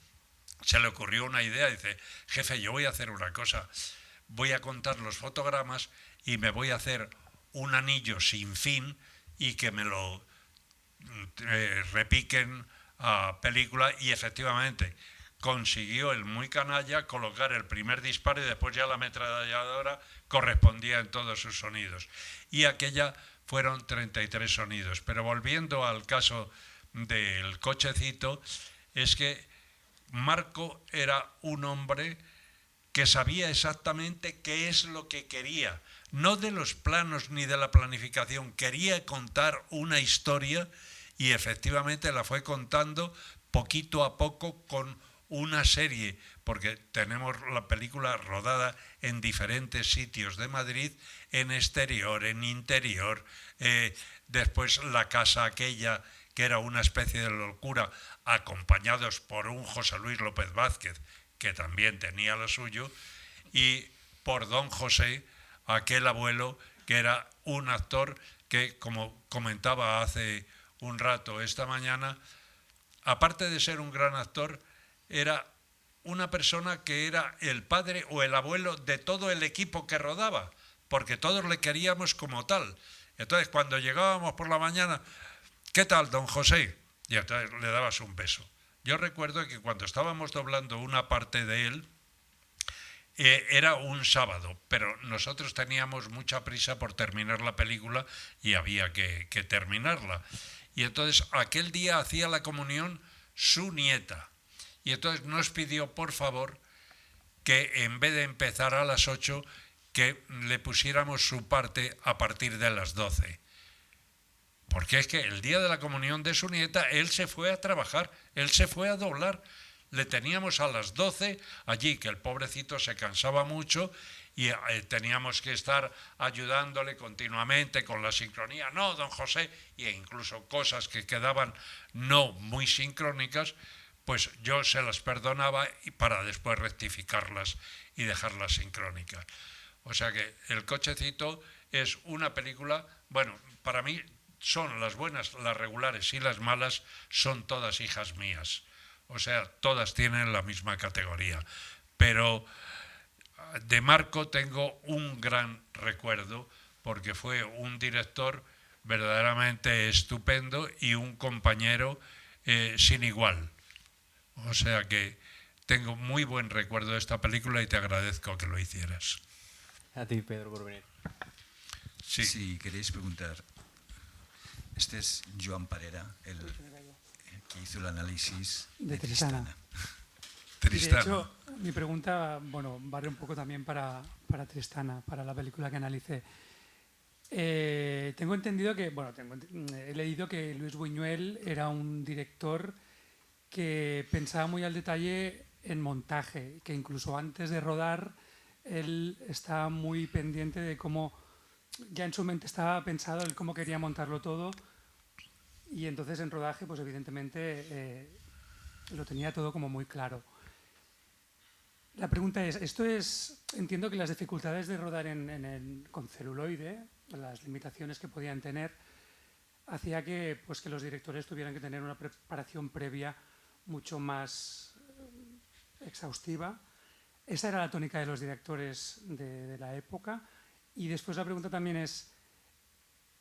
se le ocurrió una idea, dice, jefe, yo voy a hacer una cosa, voy a contar los fotogramas y me voy a hacer un anillo sin fin y que me lo repiquen a película, y efectivamente consiguió el muy canalla colocar el primer disparo y después ya la ametralladora correspondía en todos sus sonidos. Y aquella fueron 33 sonidos. Pero volviendo al caso del cochecito, es que Marco era un hombre que sabía exactamente qué es lo que quería, no de los planos ni de la planificación, quería contar una historia y efectivamente la fue contando poquito a poco con una serie, porque tenemos la película rodada en diferentes sitios de Madrid, en exterior, en interior, después la casa aquella que era una especie de locura, acompañados por un José Luis López Vázquez, que también tenía lo suyo, y por don José, aquel abuelo que era un actor que, como comentaba hace un rato esta mañana, aparte de ser un gran actor, era una persona que era el padre o el abuelo de todo el equipo que rodaba, porque todos le queríamos como tal. Entonces, cuando llegábamos por la mañana, ¿qué tal, don José? Y entonces le dabas un beso. Yo recuerdo que cuando estábamos doblando una parte de él, era un sábado, pero nosotros teníamos mucha prisa por terminar la película y había que terminarla. Y entonces aquel día hacía la comunión su nieta. Y entonces nos pidió, por favor, que en vez de empezar a las 8, que le pusiéramos su parte a partir de las 12. Porque es que el día de la comunión de su nieta, él se fue a trabajar, él se fue a doblar. le teníamos a las 12 allí, que el pobrecito se cansaba mucho y teníamos que estar ayudándole continuamente con la sincronía. No, don José, e incluso cosas que quedaban no muy sincrónicas, pues yo se las perdonaba y para después rectificarlas y dejarlas sincrónicas. O sea que El cochecito es una película, bueno, para mí son las buenas, las regulares y las malas, son todas hijas mías. O sea, todas tienen la misma categoría. Pero de Marco tengo un gran recuerdo porque fue un director verdaderamente estupendo y un compañero sin igual. O sea que tengo muy buen recuerdo de esta película y te agradezco que lo hicieras. A ti, Pedro, por venir. Sí. Si queréis preguntar, este es Joan Parera, el que hizo el análisis de Tristana. Y de Tristana. hecho, mi pregunta, bueno, vale un poco también para Tristana, para la película que analicé. Tengo entendido que, bueno, he leído que Luis Buñuel era un director que pensaba muy al detalle en montaje, que incluso antes de rodar él estaba muy pendiente de cómo, ya en su mente estaba pensado el cómo quería montarlo todo, y entonces en rodaje pues evidentemente lo tenía todo como muy claro. La pregunta es, entiendo que las dificultades de rodar con celuloide, las limitaciones que podían tener, hacía que los directores tuvieran que tener una preparación previa mucho más exhaustiva. Esa era la tónica de los directores de la época. Y después la pregunta también es,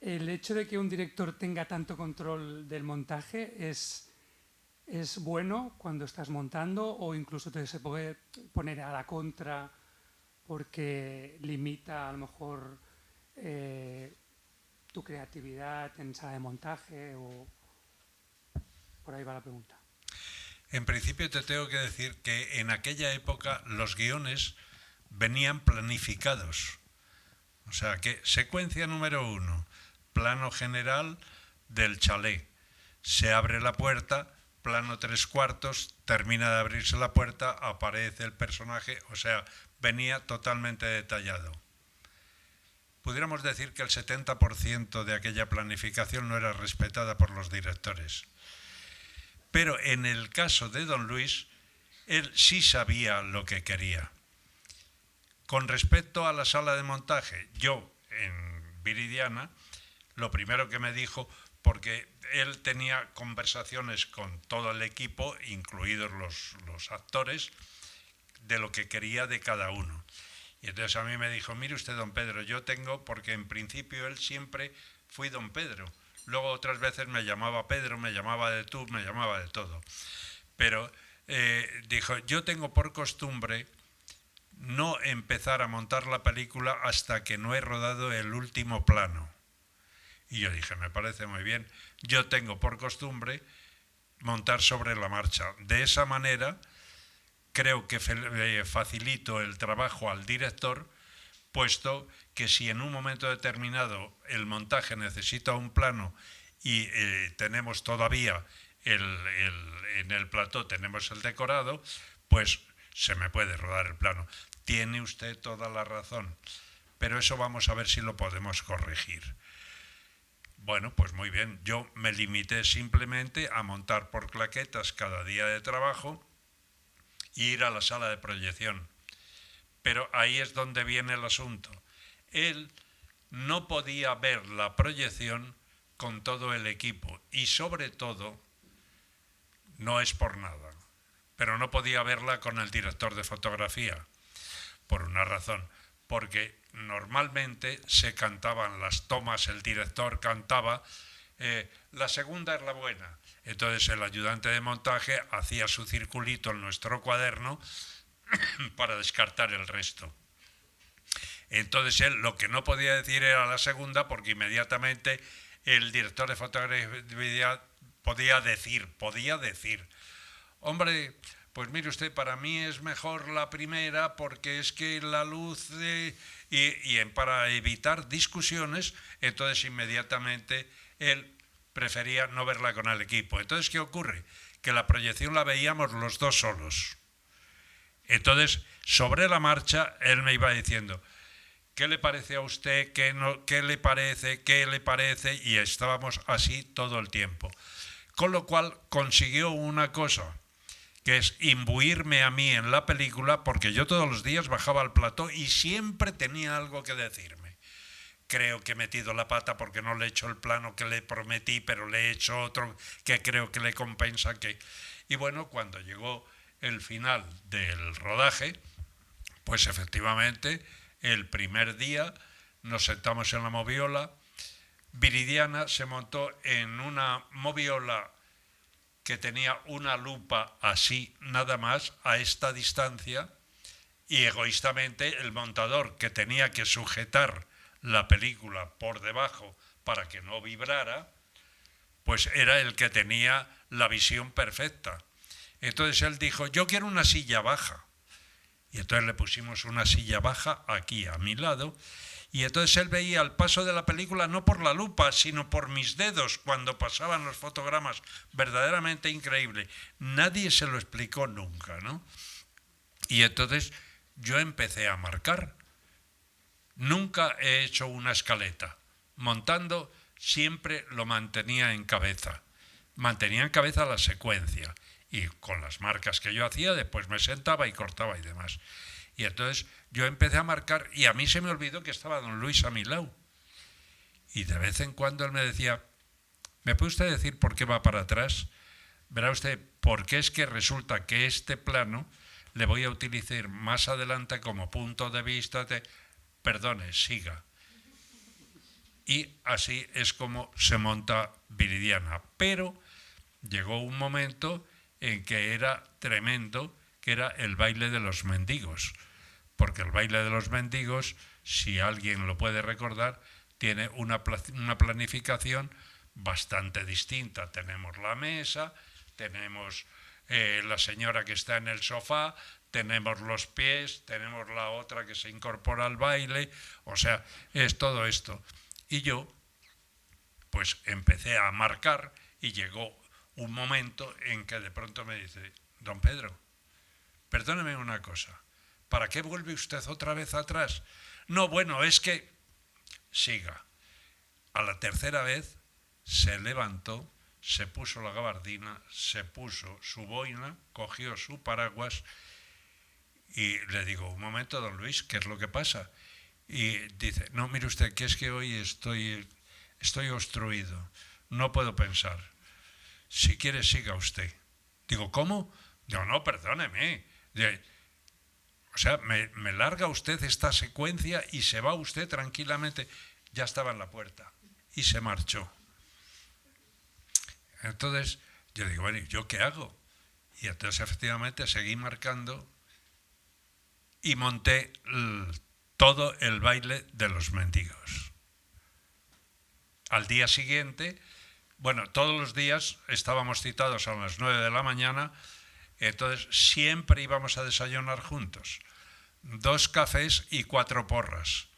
¿el hecho de que un director tenga tanto control del montaje es bueno cuando estás montando, o incluso se puede poner a la contra porque limita a lo mejor tu creatividad en sala de montaje? O por ahí va la pregunta. En principio te tengo que decir que en aquella época los guiones venían planificados. O sea que secuencia número 1, plano general del chalet. Se abre la puerta, plano 3/4, termina de abrirse la puerta, aparece el personaje, o sea, venía totalmente detallado. Pudiéramos decir que el 70% de aquella planificación no era respetada por los directores. Pero en el caso de don Luis, él sí sabía lo que quería. Con respecto a la sala de montaje, yo en Viridiana, lo primero que me dijo, porque él tenía conversaciones con todo el equipo, incluidos los actores, de lo que quería de cada uno. Y entonces a mí me dijo, mire usted, don Pedro, yo tengo, porque en principio él siempre fui don Pedro. Luego otras veces me llamaba Pedro, me llamaba de tú, me llamaba de todo. Pero dijo, yo tengo por costumbre no empezar a montar la película hasta que no he rodado el último plano. Y yo dije, me parece muy bien. Yo tengo por costumbre montar sobre la marcha. De esa manera creo que facilito el trabajo al director, puesto que si en un momento determinado el montaje necesita un plano y tenemos todavía en el plató tenemos el decorado, pues se me puede rodar el plano. Tiene usted toda la razón, pero eso vamos a ver si lo podemos corregir. Bueno, pues muy bien, yo me limité simplemente a montar por claquetas cada día de trabajo e ir a la sala de proyección. Pero ahí es donde viene el asunto. Él no podía ver la proyección con todo el equipo y sobre todo, no es por nada, pero no podía verla con el director de fotografía, por una razón, porque normalmente se cantaban las tomas, el director cantaba, la segunda es la buena. Entonces el ayudante de montaje hacía su circulito en nuestro cuaderno para descartar el resto. Entonces él lo que no podía decir era la segunda, porque inmediatamente el director de fotografía podía decir, hombre, pues mire usted, para mí es mejor la primera porque es que la luz para evitar discusiones, entonces inmediatamente él prefería no verla con el equipo. Entonces, ¿qué ocurre? Que que la proyección la veíamos los dos solos. Entonces, sobre la marcha, él me iba diciendo, ¿qué le parece a usted? ¿Qué, no, qué le parece? ¿Qué le parece? Y estábamos así todo el tiempo. Con lo cual consiguió una cosa, que es imbuirme a mí en la película, porque yo todos los días bajaba al plató y siempre tenía algo que decirme. Creo que he metido la pata porque no le he hecho el plano que le prometí, pero le he hecho otro que creo que le compensa que... Y bueno, cuando llegó el final del rodaje, pues efectivamente, el primer día nos sentamos en la moviola. Viridiana se montó en una moviola que tenía una lupa así, nada más, a esta distancia, y egoístamente el montador, que tenía que sujetar la película por debajo para que no vibrara, pues era el que tenía la visión perfecta. Entonces él dijo, yo quiero una silla baja. Y entonces le pusimos una silla baja aquí a mi lado, y entonces él veía el paso de la película no por la lupa, sino por mis dedos cuando pasaban los fotogramas, verdaderamente increíble. Nadie se lo explicó nunca, ¿no? Y entonces yo empecé a marcar. Nunca he hecho una escaleta. Montando siempre lo mantenía en cabeza. Mantenía en cabeza la secuencia. Y con las marcas que yo hacía, después me sentaba y cortaba y demás. Y entonces yo empecé a marcar y a mí se me olvidó que estaba don Luis a mi lado. Y de vez en cuando él me decía, ¿me puede usted decir por qué va para atrás? Verá usted, porque es que resulta que este plano le voy a utilizar más adelante como punto de vista de... Perdone, siga. Y así es como se monta Viridiana. Pero llegó un momento en que era tremendo, que era el baile de los mendigos. Porque el baile de los mendigos, si alguien lo puede recordar, tiene una planificación bastante distinta. Tenemos la mesa, tenemos la señora que está en el sofá, tenemos los pies, tenemos la otra que se incorpora al baile, o sea, es todo esto. Y yo, pues empecé a marcar y llegó un momento en que de pronto me dice, don Pedro, perdóneme una cosa, ¿para qué vuelve usted otra vez atrás? No, bueno, es que... Siga. A la tercera vez se levantó, se puso la gabardina, se puso su boina, cogió su paraguas y le digo, un momento, don Luis, ¿qué es lo que pasa? Y dice, no, mire usted, que es que hoy estoy obstruido, no puedo pensar. Si quiere, siga usted. Digo, ¿cómo? Digo, no, perdóneme. O sea, me larga usted esta secuencia y se va usted tranquilamente. Ya estaba en la puerta y se marchó. Entonces, yo digo, bueno, ¿yo qué hago? Y entonces, efectivamente, seguí marcando y monté todo el baile de los mendigos. Al día siguiente, bueno, todos los días estábamos citados a las 9 de la mañana, entonces siempre íbamos a desayunar juntos. 2 cafés y 4 porras.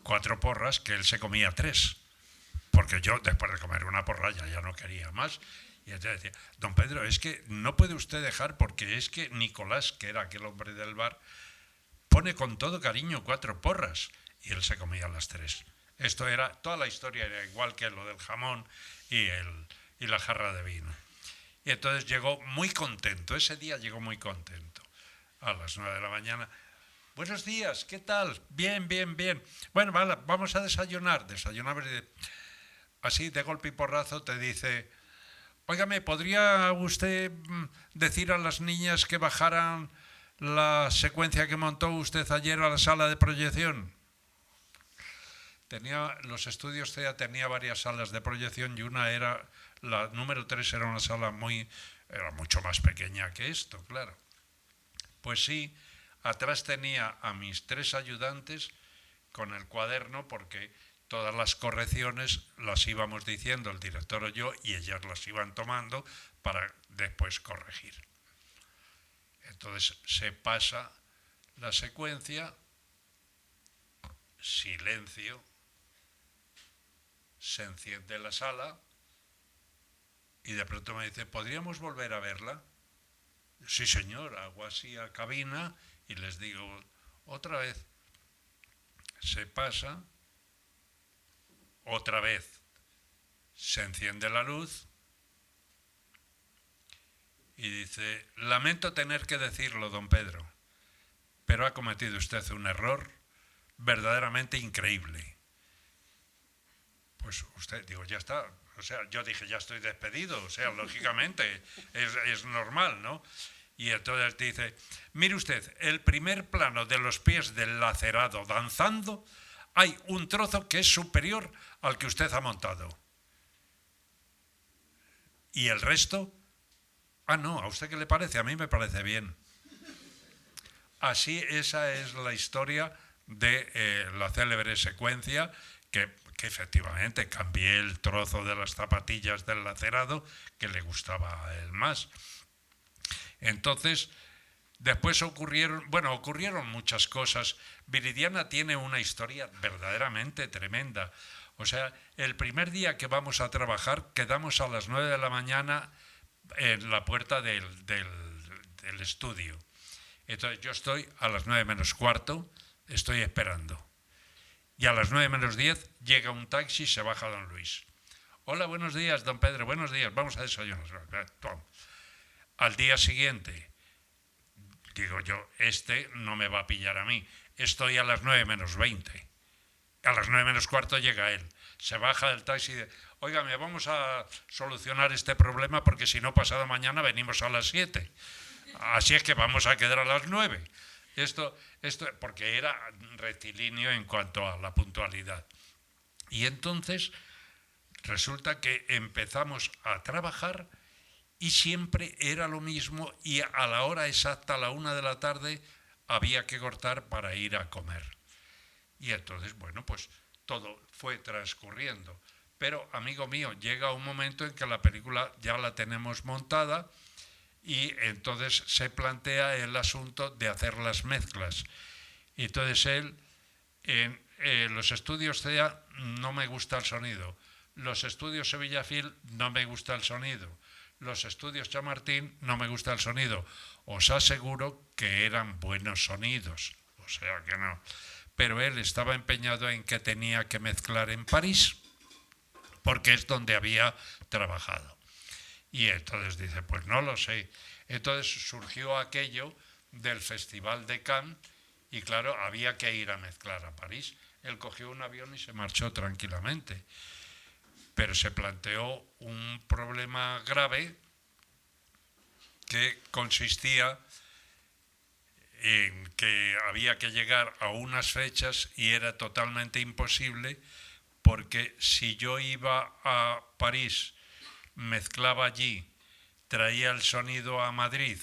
4 porras que él se comía 3, porque yo después de comer una porra ya no quería más. Y entonces decía, don Pedro, es que no puede usted dejar, porque es que Nicolás, que era aquel hombre del bar, pone con todo cariño 4 porras, y él se comía las 3. Esto era, toda la historia era igual que lo del jamón y la jarra de vino. Y entonces llegó muy contento, ese día llegó muy contento, a las 9 de la mañana. Buenos días, ¿qué tal? Bien, bien, bien. Bueno, vale, vamos a desayunar. Desayunamos y así de golpe y porrazo te dice, óigame, ¿podría usted decir a las niñas que bajaran la secuencia que montó usted ayer a la sala de proyección? Los estudios CEA tenía varias salas de proyección y una era, la número 3 era una sala era mucho más pequeña que esto, claro. Pues sí, atrás tenía a mis 3 ayudantes con el cuaderno, porque todas las correcciones las íbamos diciendo el director o yo y ellas las iban tomando para después corregir. Entonces se pasa la secuencia, silencio, se enciende la sala Y de pronto me dice, ¿podríamos volver a verla? Sí, señor. Hago así a cabina y les digo, otra vez. Se pasa, otra vez se enciende la luz y dice, lamento tener que decirlo, don Pedro, pero ha cometido usted un error verdaderamente increíble. Pues usted, digo, ya está. O sea, yo dije, ya estoy despedido. O sea, lógicamente, es normal, ¿no? Y entonces dice, mire usted, el primer plano de los pies del lacerado danzando, hay un trozo que es superior al que usted ha montado. ¿Y el resto? Ah, no, ¿a usted qué le parece? A mí me parece bien. Así, esa es la historia de la célebre secuencia que efectivamente cambié el trozo de las zapatillas del lacerado que le gustaba a él más. Entonces, después ocurrieron muchas cosas. Viridiana tiene una historia verdaderamente tremenda. O sea, el primer día que vamos a trabajar, quedamos a las 9 de la mañana en la puerta del estudio. Entonces yo estoy a las 9 menos cuarto, estoy esperando. Y a las 9 menos 10 llega un taxi y se baja don Luis. Hola, buenos días, don Pedro, buenos días, vamos a desayunar. Al día siguiente, digo yo, este no me va a pillar a mí. Estoy a las 9 menos 20. A las 9 menos cuarto llega él. Se baja del taxi y dice, óigame, vamos a solucionar este problema porque si no, pasado mañana venimos a las 7. Así es que vamos a quedar a las 9. Esto porque era rectilíneo en cuanto a la puntualidad. Y entonces resulta que empezamos a trabajar y siempre era lo mismo y a la hora exacta, a la 1 de la tarde, había que cortar para ir a comer. Y entonces, bueno, pues todo fue transcurriendo. Pero, amigo mío, llega un momento en que la película ya la tenemos montada y entonces se plantea el asunto de hacer las mezclas. Y entonces él, en los estudios CEA no me gusta el sonido, los estudios Sevilla Film no me gusta el sonido, los estudios Chamartín no me gusta el sonido. Os aseguro que eran buenos sonidos, o sea que no. Pero él estaba empeñado en que tenía que mezclar en París, porque es donde había trabajado. Y entonces dice, pues no lo sé. Entonces surgió aquello del Festival de Cannes y claro, había que ir a mezclar a París. Él cogió un avión y se marchó tranquilamente. Pero se planteó un problema grave que consistía en que había que llegar a unas fechas y era totalmente imposible porque si yo iba a París, mezclaba allí, traía el sonido a Madrid,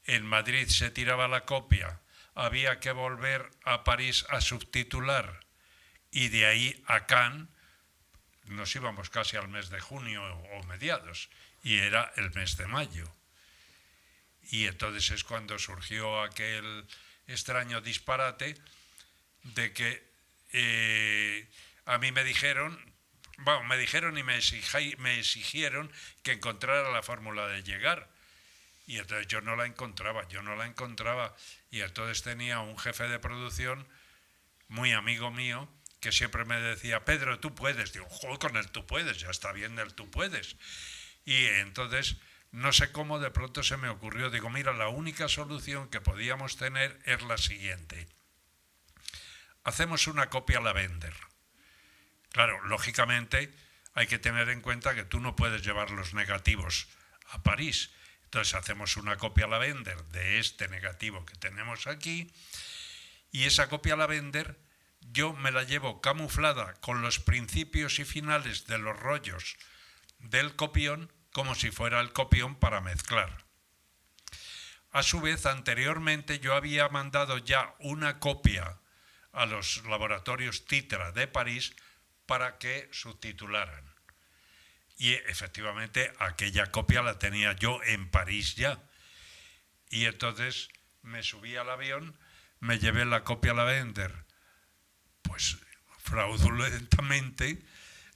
en Madrid se tiraba la copia, había que volver a París a subtitular y de ahí a Cannes nos íbamos casi al mes de junio o mediados y era el mes de mayo. Y entonces es cuando surgió aquel extraño disparate de que a mí me dijeron y me exigieron que encontrara la fórmula de llegar. Y entonces yo no la encontraba. Y entonces tenía un jefe de producción muy amigo mío que siempre me decía, Pedro, tú puedes. Digo, joder, con el tú puedes, ya está bien el tú puedes. Y entonces, no sé cómo de pronto se me ocurrió, digo, mira, la única solución que podíamos tener es la siguiente. Hacemos una copia Lavender. Claro, lógicamente hay que tener en cuenta que tú no puedes llevar los negativos a París. Entonces hacemos una copia Lavender de este negativo que tenemos aquí y esa copia Lavender yo me la llevo camuflada con los principios y finales de los rollos del copión como si fuera el copión para mezclar. A su vez, anteriormente yo había mandado ya una copia a los laboratorios Titra de París para que subtitularan. Y efectivamente aquella copia la tenía yo en París ya. Y entonces me subí al avión, me llevé la copia Lavender, pues fraudulentamente,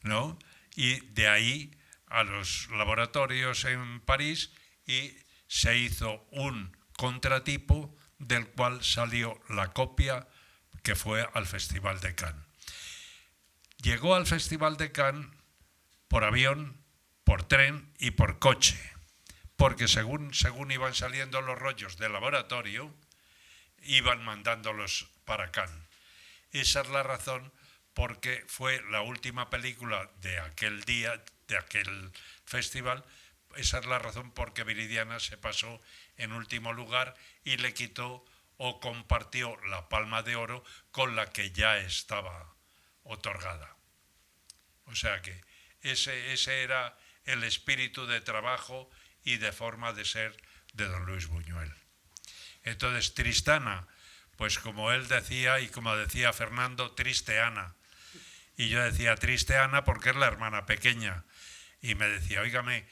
¿no? Y de ahí a los laboratorios en París y se hizo un contratipo del cual salió la copia que fue al Festival de Cannes. Llegó al Festival de Cannes por avión, por tren y por coche, porque según iban saliendo los rollos del laboratorio, iban mandándolos para Cannes. Esa es la razón porque fue la última película de aquel día, de aquel festival. Esa es la razón por qué Viridiana se pasó en último lugar y le quitó o compartió la Palma de Oro con la que ya estaba otorgada. O sea que ese era el espíritu de trabajo y de forma de ser de don Luis Buñuel. Entonces, Tristana, pues como él decía y como decía Fernando, triste Ana. Y yo decía triste Ana porque es la hermana pequeña. Y me decía, óigame,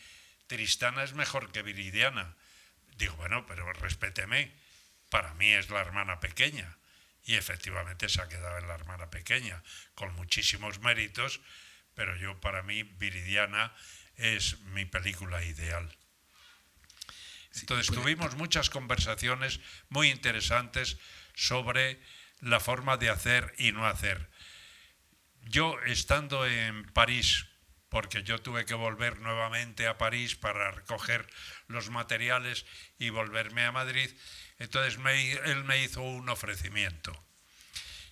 Tristana es mejor que Viridiana. Digo, bueno, pero respéteme, para mí es la hermana pequeña. Y efectivamente se ha quedado en la hermana pequeña, con muchísimos méritos, pero yo, para mí, Viridiana es mi película ideal. Entonces tuvimos muchas conversaciones muy interesantes sobre la forma de hacer y no hacer. Yo, estando en París, porque yo tuve que volver nuevamente a París para recoger los materiales y volverme a Madrid, entonces él me hizo un ofrecimiento.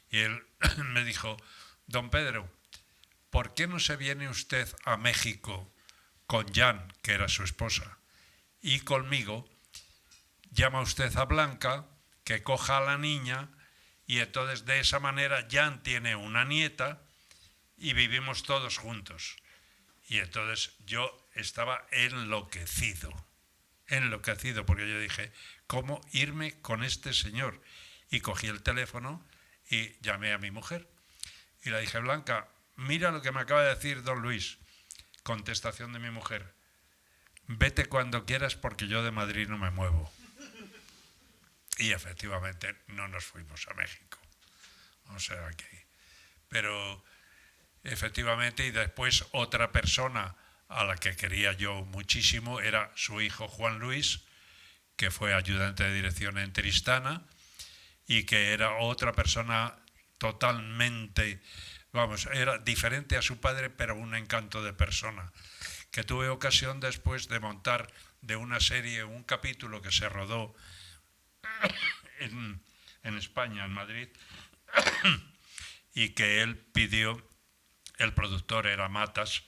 Y él me dijo, don Pedro, ¿por qué no se viene usted a México con Jan, que era su esposa, y conmigo? Llama usted a Blanca, que coja a la niña, y entonces de esa manera Jan tiene una nieta y vivimos todos juntos. Y entonces yo estaba enloquecido, porque yo dije, ¿cómo irme con este señor? Y cogí el teléfono y llamé a mi mujer. Y le dije, Blanca, mira lo que me acaba de decir don Luis. Contestación de mi mujer, vete cuando quieras porque yo de Madrid no me muevo. Y efectivamente no nos fuimos a México. O sea que... Pero efectivamente, y después otra persona a la que quería yo muchísimo era su hijo Juan Luis, que fue ayudante de dirección en Tristana y que era otra persona totalmente, vamos, era diferente a su padre, pero un encanto de persona, que tuve ocasión después de montar de una serie, un capítulo que se rodó en España, en Madrid, y que él pidió, el productor era Matas,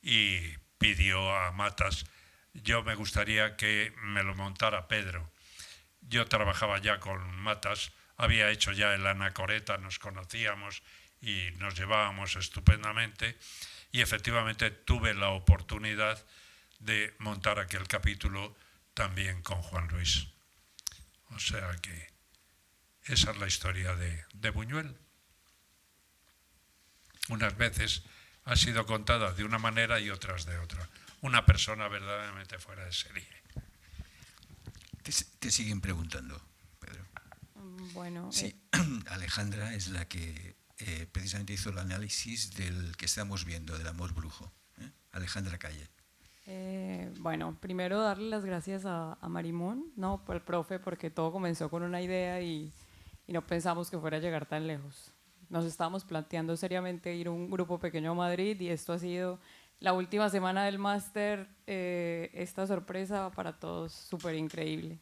y pidió a Matas, yo me gustaría que me lo montara Pedro. Yo trabajaba ya con Matas, había hecho ya el Anacoreta, nos conocíamos y nos llevábamos estupendamente, y efectivamente tuve la oportunidad de montar aquel capítulo también con Juan Luis. O sea que esa es la historia de Buñuel. Unas veces ha sido contada de una manera y otras de otra. Una persona verdaderamente fuera de serie. Te siguen preguntando, Pedro. Bueno, sí, Alejandra es la que precisamente hizo el análisis del que estamos viendo, del Amor Brujo. Alejandra Calle. Bueno, primero darle las gracias a Marimón, ¿no? Al profe, porque todo comenzó con una idea y no pensamos que fuera a llegar tan lejos. Nos estábamos planteando seriamente ir un grupo pequeño a Madrid y esto ha sido la última semana del máster, esta sorpresa para todos súper increíble.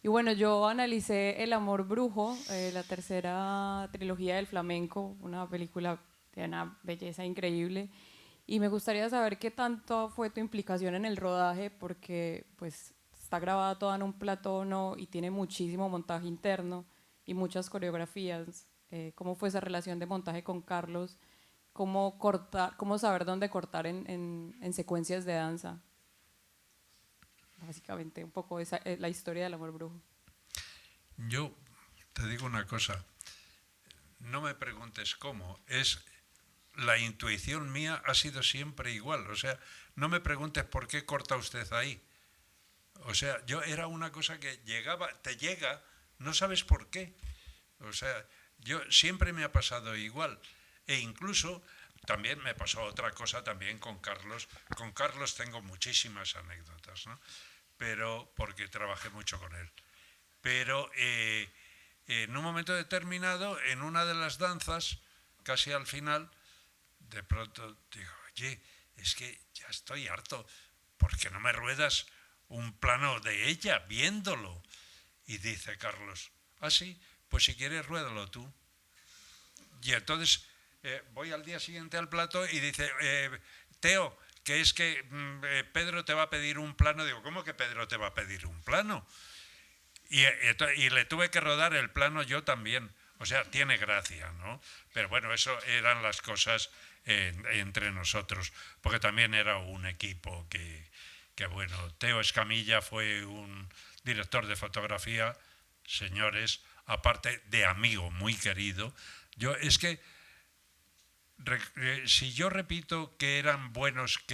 Y bueno, yo analicé El Amor Brujo, la tercera trilogía del flamenco, una película de una belleza increíble. Y me gustaría saber qué tanto fue tu implicación en el rodaje, porque pues está grabada toda en un plató, ¿no? Y tiene muchísimo montaje interno y muchas coreografías. ¿Cómo fue esa relación de montaje con Carlos? ¿Cómo saber dónde cortar en secuencias de danza? Básicamente, un poco esa es la historia del Amor Brujo. Yo te digo una cosa, no me preguntes cómo, la intuición mía ha sido siempre igual, o sea, no me preguntes por qué corta usted ahí. O sea, era una cosa que te llega, no sabes por qué. O sea, yo siempre me ha pasado igual. E incluso también me pasó otra cosa también con Carlos. Con Carlos tengo muchísimas anécdotas, ¿no? Pero porque trabajé mucho con él. Pero en un momento determinado, en una de las danzas, casi al final, de pronto digo, oye, es que ya estoy harto, ¿por qué no me ruedas un plano de ella viéndolo? Y dice Carlos, ah, sí, pues si quieres ruédalo tú. Y entonces voy al día siguiente al plató y dice, Teo, que es que Pedro te va a pedir un plano. Digo, ¿cómo que Pedro te va a pedir un plano? Y le tuve que rodar el plano yo también. O sea, tiene gracia, ¿no? Pero bueno, eso eran las cosas entre nosotros, porque también era un equipo que bueno, Teo Escamilla fue un director de fotografía, señores, aparte de amigo muy querido. Es que si yo repito que eran buenos,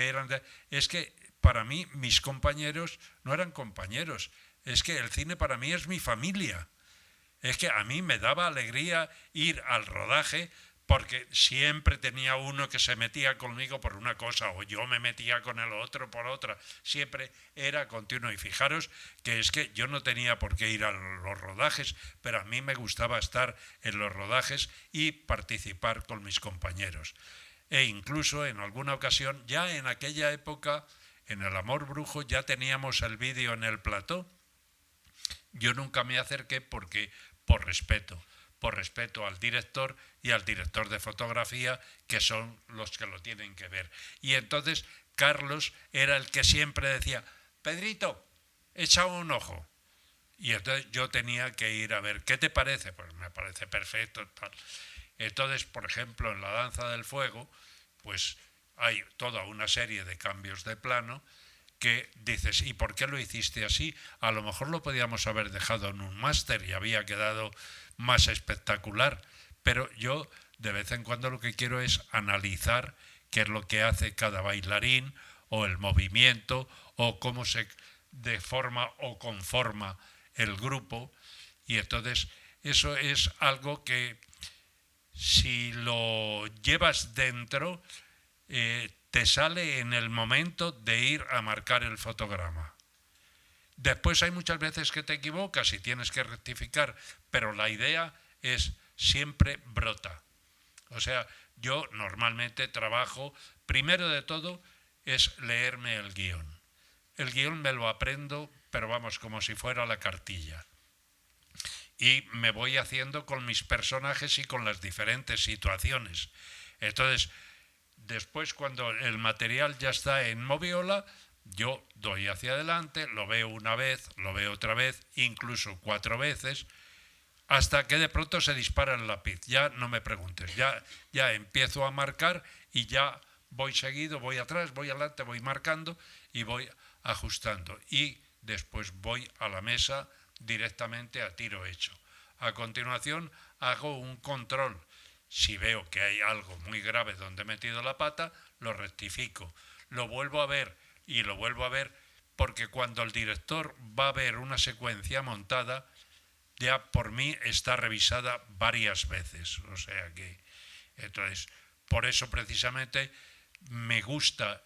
es que para mí mis compañeros no eran compañeros, es que el cine para mí es mi familia. Es que a mí me daba alegría ir al rodaje porque siempre tenía uno que se metía conmigo por una cosa o yo me metía con el otro por otra. Siempre era continuo. Y fijaros que es que yo no tenía por qué ir a los rodajes, pero a mí me gustaba estar en los rodajes y participar con mis compañeros. E incluso en alguna ocasión, ya en aquella época, en El amor brujo, ya teníamos el vídeo en el plató. Yo nunca me acerqué porque por respeto al director y al director de fotografía, que son los que lo tienen que ver. Y entonces Carlos era el que siempre decía, Pedrito, echa un ojo. Y entonces yo tenía que ir a ver, ¿qué te parece? Pues me parece perfecto. Tal. Entonces, por ejemplo, en La danza del fuego, pues hay toda una serie de cambios de plano que dices, ¿y por qué lo hiciste así? A lo mejor lo podíamos haber dejado en un máster y había quedado más espectacular, pero yo de vez en cuando lo que quiero es analizar qué es lo que hace cada bailarín o el movimiento o cómo se deforma o conforma el grupo, y entonces eso es algo que si lo llevas dentro te sale en el momento de ir a marcar el fotograma. Después hay muchas veces que te equivocas y tienes que rectificar, pero la idea es siempre brota. O sea, yo normalmente trabajo, primero de todo, es leerme el guión. El guión me lo aprendo, pero vamos, como si fuera la cartilla. Y me voy haciendo con mis personajes y con las diferentes situaciones. Entonces, después cuando el material ya está en moviola, yo doy hacia adelante, lo veo una vez, lo veo otra vez, incluso 4 veces, hasta que de pronto se dispara el lápiz. Ya no me preguntes, ya empiezo a marcar y ya voy seguido, voy atrás, voy adelante, voy marcando y voy ajustando. Y después voy a la mesa directamente a tiro hecho. A continuación hago un control. Si veo que hay algo muy grave donde he metido la pata, lo rectifico. Lo vuelvo a ver y lo vuelvo a ver, porque cuando el director va a ver una secuencia montada, ya por mí está revisada varias veces. O sea que, entonces, por eso precisamente me gusta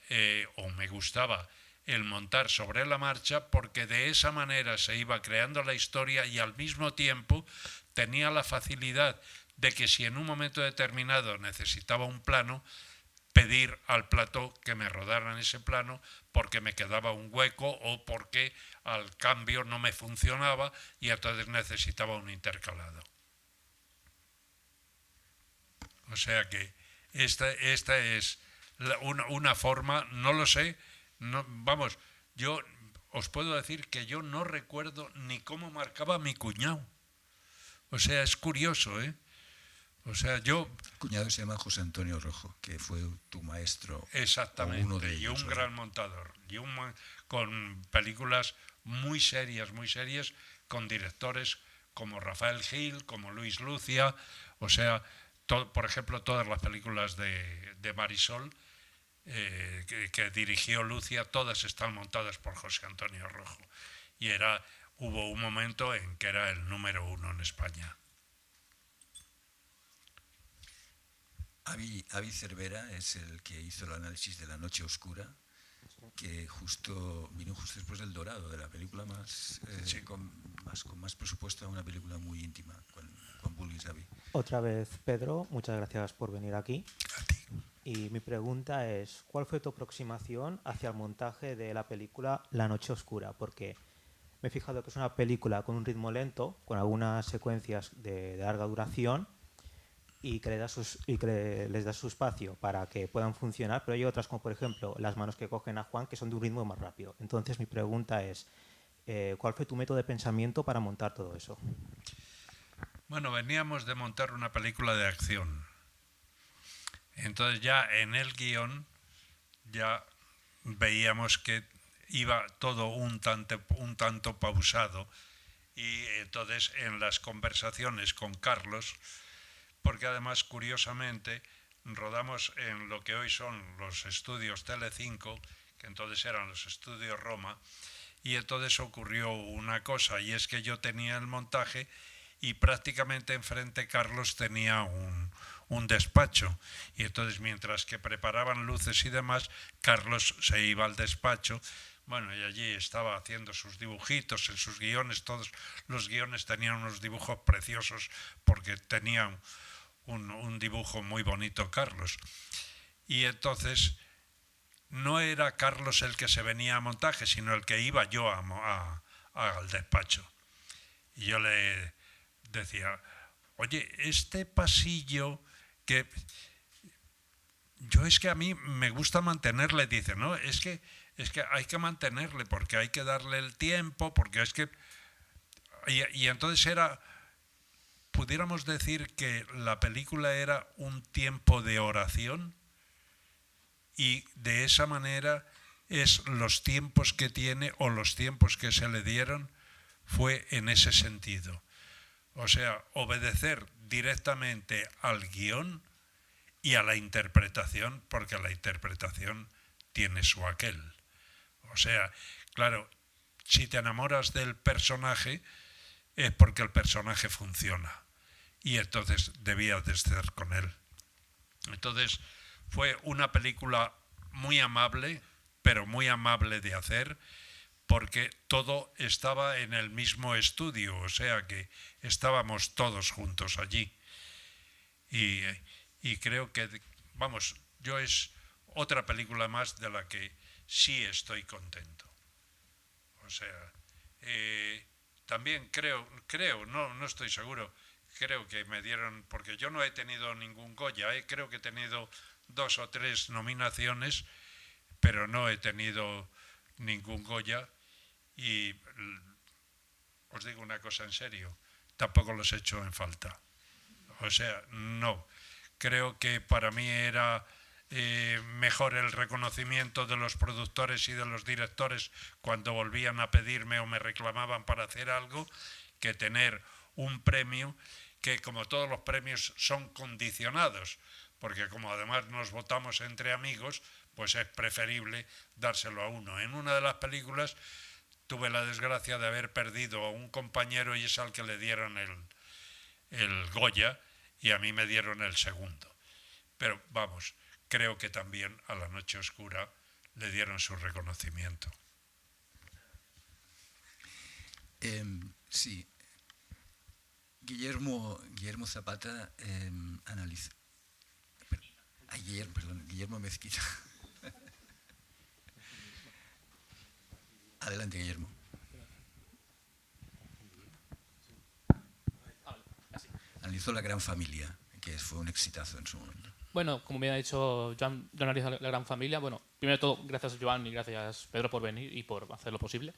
o me gustaba el montar sobre la marcha, porque de esa manera se iba creando la historia y al mismo tiempo tenía la facilidad de que si en un momento determinado necesitaba un plano, pedir al plató que me rodaran ese plano porque me quedaba un hueco o porque al cambio no me funcionaba y entonces necesitaba un intercalado. O sea que esta es una forma, no lo sé, no, vamos, yo os puedo decir que yo no recuerdo ni cómo marcaba mi cuñado. O sea, es curioso, ¿eh? O sea, yo... Cuñado se llama José Antonio Rojo, que fue tu maestro. Exactamente, uno de ellos, y un gran montador. Y con películas muy serias, con directores como Rafael Gil, como Luis Lucia. O sea, por ejemplo, todas las películas de Marisol que dirigió Lucia, todas están montadas por José Antonio Rojo. Y hubo un momento en que era el número 1 en España. Avi Cervera es el que hizo el análisis de La Noche Oscura, que vino justo después del Dorado, de la película con más presupuesto, una película muy íntima, con vulguis, Avi. Otra vez, Pedro, muchas gracias por venir aquí. A ti. Y mi pregunta es, ¿cuál fue tu aproximación hacia el montaje de la película La Noche Oscura? Porque me he fijado que es una película con un ritmo lento, con algunas secuencias de larga duración, y que les das su espacio para que puedan funcionar, pero hay otras, como por ejemplo las manos que cogen a Juan, que son de un ritmo más rápido. Entonces mi pregunta es, ¿cuál fue tu método de pensamiento para montar todo eso? Bueno, veníamos de montar una película de acción. Entonces ya en el guión ya veíamos que iba todo un tanto pausado, y entonces en las conversaciones con Carlos, porque además curiosamente rodamos en lo que hoy son los estudios Telecinco, que entonces eran los estudios Roma, y entonces ocurrió una cosa, y es que yo tenía el montaje y prácticamente enfrente Carlos tenía un despacho, y entonces mientras que preparaban luces y demás, Carlos se iba al despacho. Bueno, y allí estaba haciendo sus dibujitos en sus guiones. Todos los guiones tenían unos dibujos preciosos porque tenían un dibujo muy bonito Carlos. Y entonces no era Carlos el que se venía a montaje, sino el que iba yo al despacho. Y yo le decía, oye, este pasillo que yo es que a mí me gusta mantenerle, dice, no, es que hay que mantenerle porque hay que darle el tiempo, porque es que... Y entonces pudiéramos decir que la película era un tiempo de oración, y de esa manera es los tiempos que tiene, o los tiempos que se le dieron, fue en ese sentido. O sea, obedecer directamente al guión y a la interpretación, porque la interpretación tiene su aquel. O sea, claro, si te enamoras del personaje es porque el personaje funciona, y entonces debías de estar con él. Entonces fue una película muy amable, pero muy amable de hacer, porque todo estaba en el mismo estudio, o sea que estábamos todos juntos allí. Y creo que, vamos, yo es otra película más de la que sí estoy contento. O sea, también creo, no estoy seguro, creo que me dieron, porque yo no he tenido ningún Goya, creo que he tenido 2 o 3 nominaciones, pero no he tenido ningún Goya, y os digo una cosa en serio, tampoco los he hecho en falta. O sea, no. Creo que para mí era mejor el reconocimiento de los productores y de los directores cuando volvían a pedirme o me reclamaban para hacer algo, que tener un premio que, como todos los premios, son condicionados, porque como además nos votamos entre amigos, pues es preferible dárselo a uno. En una de las películas tuve la desgracia de haber perdido a un compañero, y es al que le dieron el Goya, y a mí me dieron el segundo. Pero vamos, creo que también a La Noche Oscura le dieron su reconocimiento. Sí. Guillermo Zapata analiza... Guillermo Mezquita. Adelante, Guillermo. Analizó La Gran Familia, que fue un exitazo en su momento. Bueno, como me ha dicho Joan, yo analizo La Gran Familia. Bueno, primero de todo, gracias Joan y gracias Pedro por venir y por hacer lo posible.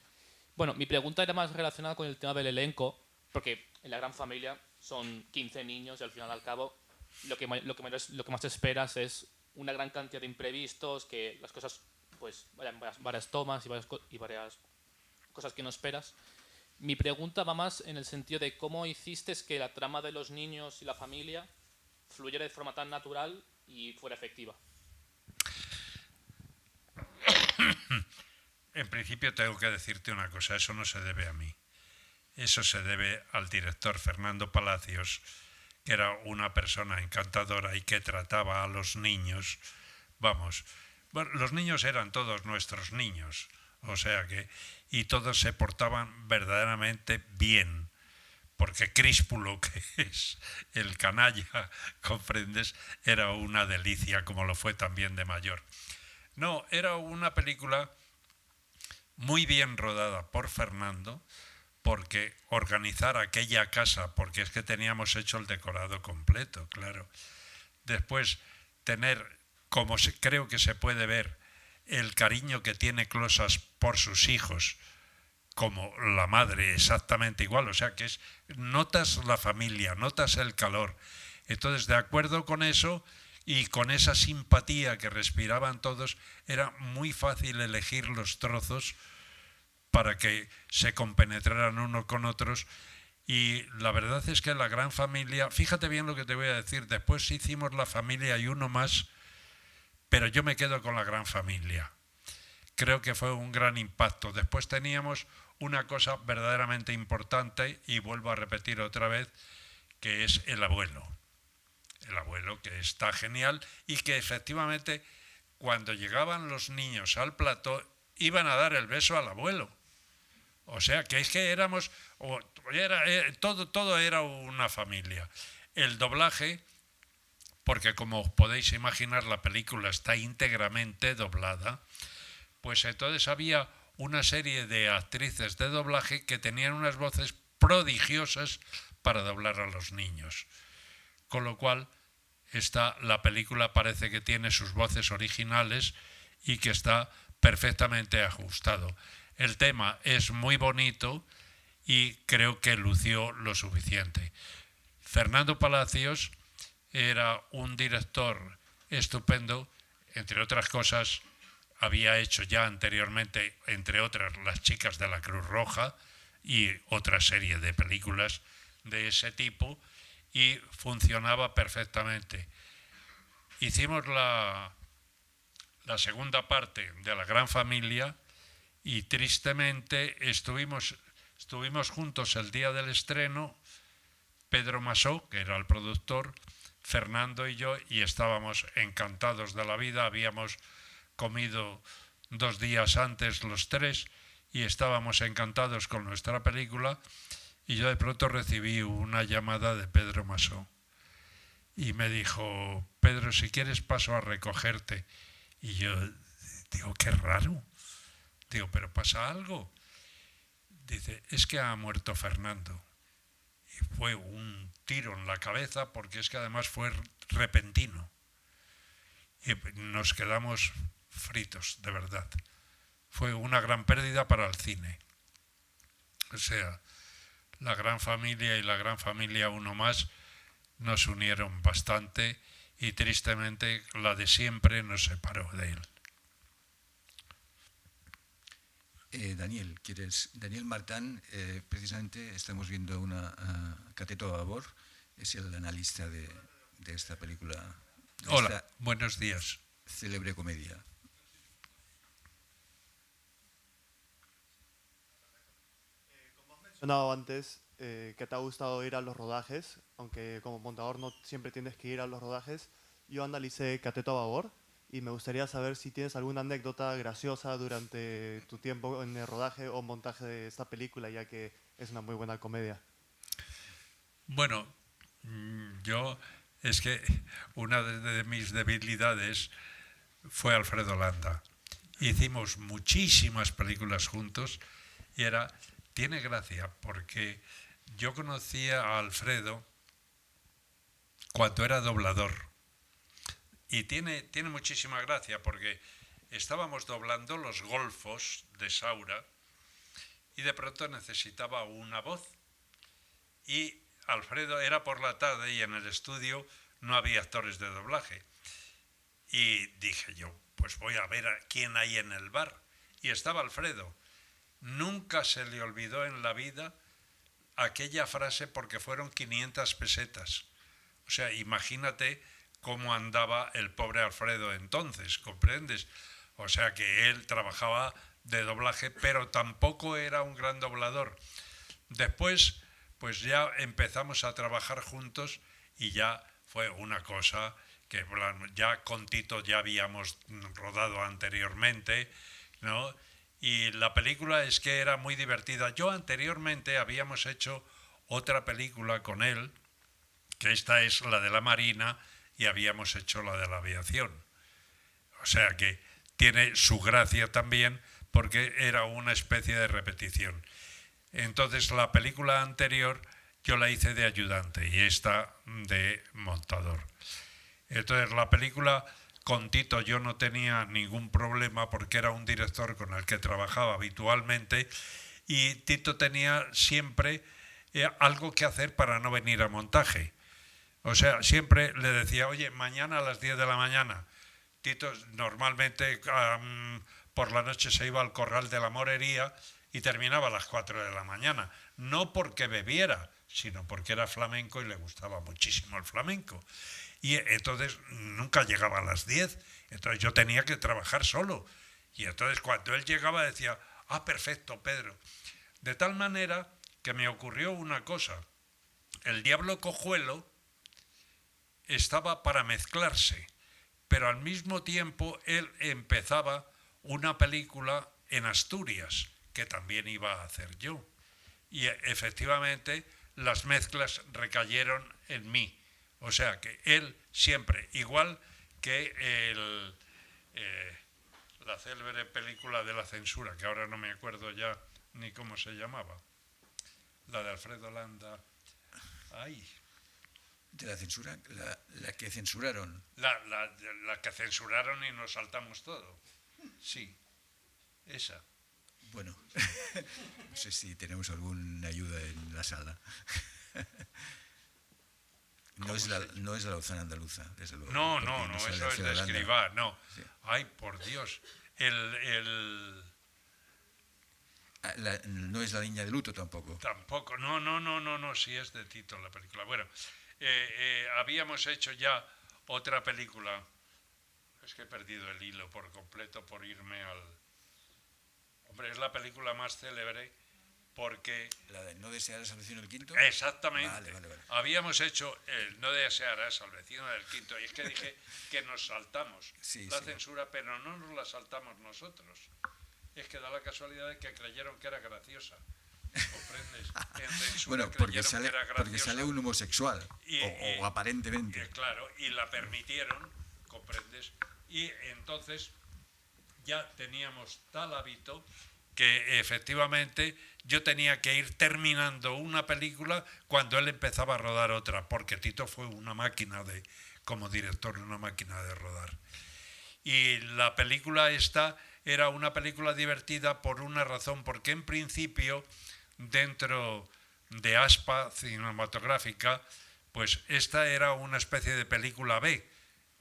Bueno, mi pregunta era más relacionada con el tema del elenco, porque en La Gran Familia son 15 niños y al final al cabo lo que más esperas es una gran cantidad de imprevistos, que las cosas pues vayan varias tomas y varias cosas que no esperas. Mi pregunta va más en el sentido de cómo hiciste que la trama de los niños y la familia fluyera de forma tan natural y fuera efectiva. En principio tengo que decirte una cosa, eso no se debe a mí. Eso se debe al director Fernando Palacios, que era una persona encantadora y que trataba a los niños, vamos, bueno, los niños eran todos nuestros niños, o sea que, y todos se portaban verdaderamente bien, porque Críspulo, que es el canalla, comprendes, era una delicia, como lo fue también de mayor. No, era una película muy bien rodada por Fernando, porque organizar aquella casa, porque es que teníamos hecho el decorado completo, claro. Después tener, como creo que se puede ver, el cariño que tiene Closas por sus hijos, como la madre exactamente igual, o sea que notas la familia, notas el calor. Entonces, de acuerdo con eso y con esa simpatía que respiraban todos, era muy fácil elegir los trozos para que se compenetraran unos con otros. Y la verdad es que la gran familia, fíjate bien lo que te voy a decir, después hicimos La Familia y uno más, pero yo me quedo con La Gran Familia. Creo que fue un gran impacto. Después teníamos una cosa verdaderamente importante, y vuelvo a repetir otra vez, que es El Abuelo. El Abuelo, que está genial, y que efectivamente cuando llegaban los niños al plató iban a dar el beso al abuelo. O sea, que es que éramos, todo era una familia. El doblaje, porque como os podéis imaginar la película está íntegramente doblada, pues entonces había una serie de actrices de doblaje que tenían unas voces prodigiosas para doblar a los niños. Con lo cual, la película parece que tiene sus voces originales y que está perfectamente ajustado. El tema es muy bonito y creo que lució lo suficiente. Fernando Palacios era un director estupendo, entre otras cosas, había hecho ya anteriormente, entre otras, Las chicas de la Cruz Roja y otra serie de películas de ese tipo, y funcionaba perfectamente. Hicimos la segunda parte de La Gran Familia y tristemente estuvimos juntos el día del estreno, Pedro Masó, que era el productor, Fernando y yo, y estábamos encantados de la vida. Habíamos comido 2 días antes los tres y estábamos encantados con nuestra película, y yo de pronto recibí una llamada de Pedro Masó y me dijo: Pedro, si quieres paso a recogerte. Y yo digo, qué raro. Digo, ¿pero pasa algo? Dice, es que ha muerto Fernando. Y fue un tiro en la cabeza, porque es que además fue repentino. Y nos quedamos fritos, de verdad. Fue una gran pérdida para el cine. O sea, La Gran Familia y La Gran Familia uno más nos unieron bastante, y tristemente La de Siempre nos separó de él. Daniel, Daniel Martán, precisamente estamos viendo una Cateto a Babor, es el analista de esta película. Hola, buenos días. Célebre comedia. Como has mencionado antes, que te ha gustado ir a los rodajes, aunque como montador no siempre tienes que ir a los rodajes. Yo analicé Cateto a Babor y me gustaría saber si tienes alguna anécdota graciosa durante tu tiempo en el rodaje o montaje de esta película, ya que es una muy buena comedia. Bueno, es que una de mis debilidades fue Alfredo Landa. Hicimos muchísimas películas juntos y tiene gracia, porque yo conocía a Alfredo cuando era doblador. Y tiene muchísima gracia, porque estábamos doblando Los Golfos de Saura y de pronto necesitaba una voz. Y Alfredo, era por la tarde y en el estudio no había actores de doblaje. Y dije yo, pues voy a ver a quién hay en el bar. Y estaba Alfredo. Nunca se le olvidó en la vida aquella frase, porque fueron 500 pesetas. O sea, imagínate cómo andaba el pobre Alfredo entonces, ¿comprendes? O sea que él trabajaba de doblaje, pero tampoco era un gran doblador. Después, pues ya empezamos a trabajar juntos y ya fue una cosa que ya con Tito ya habíamos rodado anteriormente, ¿no? Y la película es que era muy divertida. Yo anteriormente habíamos hecho otra película con él, que esta es la de la Marina, y habíamos hecho la de la aviación. O sea que tiene su gracia también, porque era una especie de repetición. Entonces la película anterior yo la hice de ayudante y esta de montador. Entonces la película con Tito yo no tenía ningún problema porque era un director con el que trabajaba habitualmente y Tito tenía siempre algo que hacer para no venir a montaje. O sea, siempre le decía, oye, mañana a las 10 de la mañana. Tito normalmente por la noche se iba al Corral de la Morería y terminaba a las 4 de la mañana. No porque bebiera, sino porque era flamenco y le gustaba muchísimo el flamenco. Y entonces nunca llegaba a las 10, entonces yo tenía que trabajar solo. Y entonces cuando él llegaba decía, ah, perfecto, Pedro. De tal manera que me ocurrió una cosa. El Diablo Cojuelo estaba para mezclarse, pero al mismo tiempo él empezaba una película en Asturias, que también iba a hacer yo. Y efectivamente las mezclas recayeron en mí. O sea que él siempre, igual que la célebre película de la censura, que ahora no me acuerdo ya ni cómo se llamaba, la de Alfredo Landa. ¡Ay! ¿De la censura? ¿La que censuraron? La que censuraron y nos saltamos todo. Sí, esa. Bueno, no sé si tenemos alguna ayuda en la sala. No es la Lauzana andaluza, desde luego. No, eso es de Escrivá, no. Sí. Ay, por Dios. No es La Niña de Luto tampoco. Tampoco, no, sí es de Tito la película. Bueno, habíamos hecho ya otra película. Es que he perdido el hilo por completo por irme al... Hombre, es la película más célebre porque... ¿La de No desearás al vecino del quinto? Exactamente. Vale. Habíamos hecho el No desearás al vecino del quinto y es que dije que nos saltamos la censura, pero no nos la saltamos nosotros. Es que da la casualidad de que creyeron que era graciosa. ¿Comprendes? En censura bueno, porque sale un homosexual, o aparentemente. Claro, y la permitieron, ¿comprendes? Y entonces ya teníamos tal hábito que efectivamente yo tenía que ir terminando una película cuando él empezaba a rodar otra, porque Tito fue una máquina como director, una máquina de rodar. Y la película esta era una película divertida por una razón, porque en principio, dentro de Aspa cinematográfica, pues esta era una especie de película B.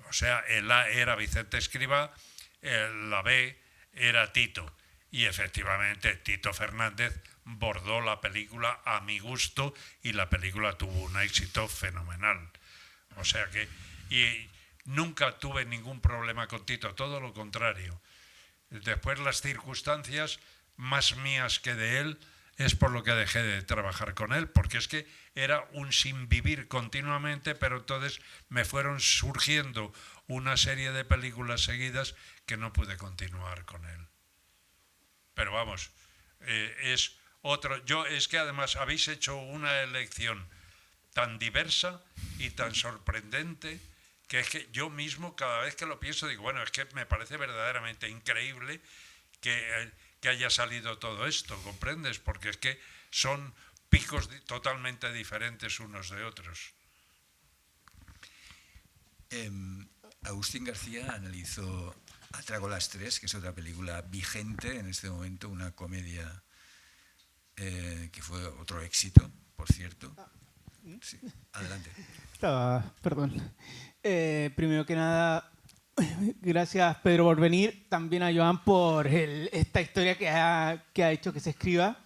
O sea, el A era Vicente Escrivá, la B era Tito. Y efectivamente Tito Fernández bordó la película a mi gusto y la película tuvo un éxito fenomenal. O sea que... Y nunca tuve ningún problema con Tito, todo lo contrario. Después las circunstancias más mías que de él es por lo que dejé de trabajar con él, porque es que era un sin vivir continuamente, pero entonces me fueron surgiendo una serie de películas seguidas que no pude continuar con él. Pero vamos, es otro... Es que además habéis hecho una elección tan diversa y tan sorprendente que es que yo mismo cada vez que lo pienso digo, bueno, es que me parece verdaderamente increíble que haya salido todo esto, ¿comprendes? Porque es que son picos totalmente diferentes unos de otros. Agustín García analizó Atraco las tres, que es otra película vigente en este momento, una comedia que fue otro éxito, por cierto. Sí, adelante. Perdón. Primero que nada, gracias Pedro por venir, también a Joan por esta historia que ha hecho que se escriba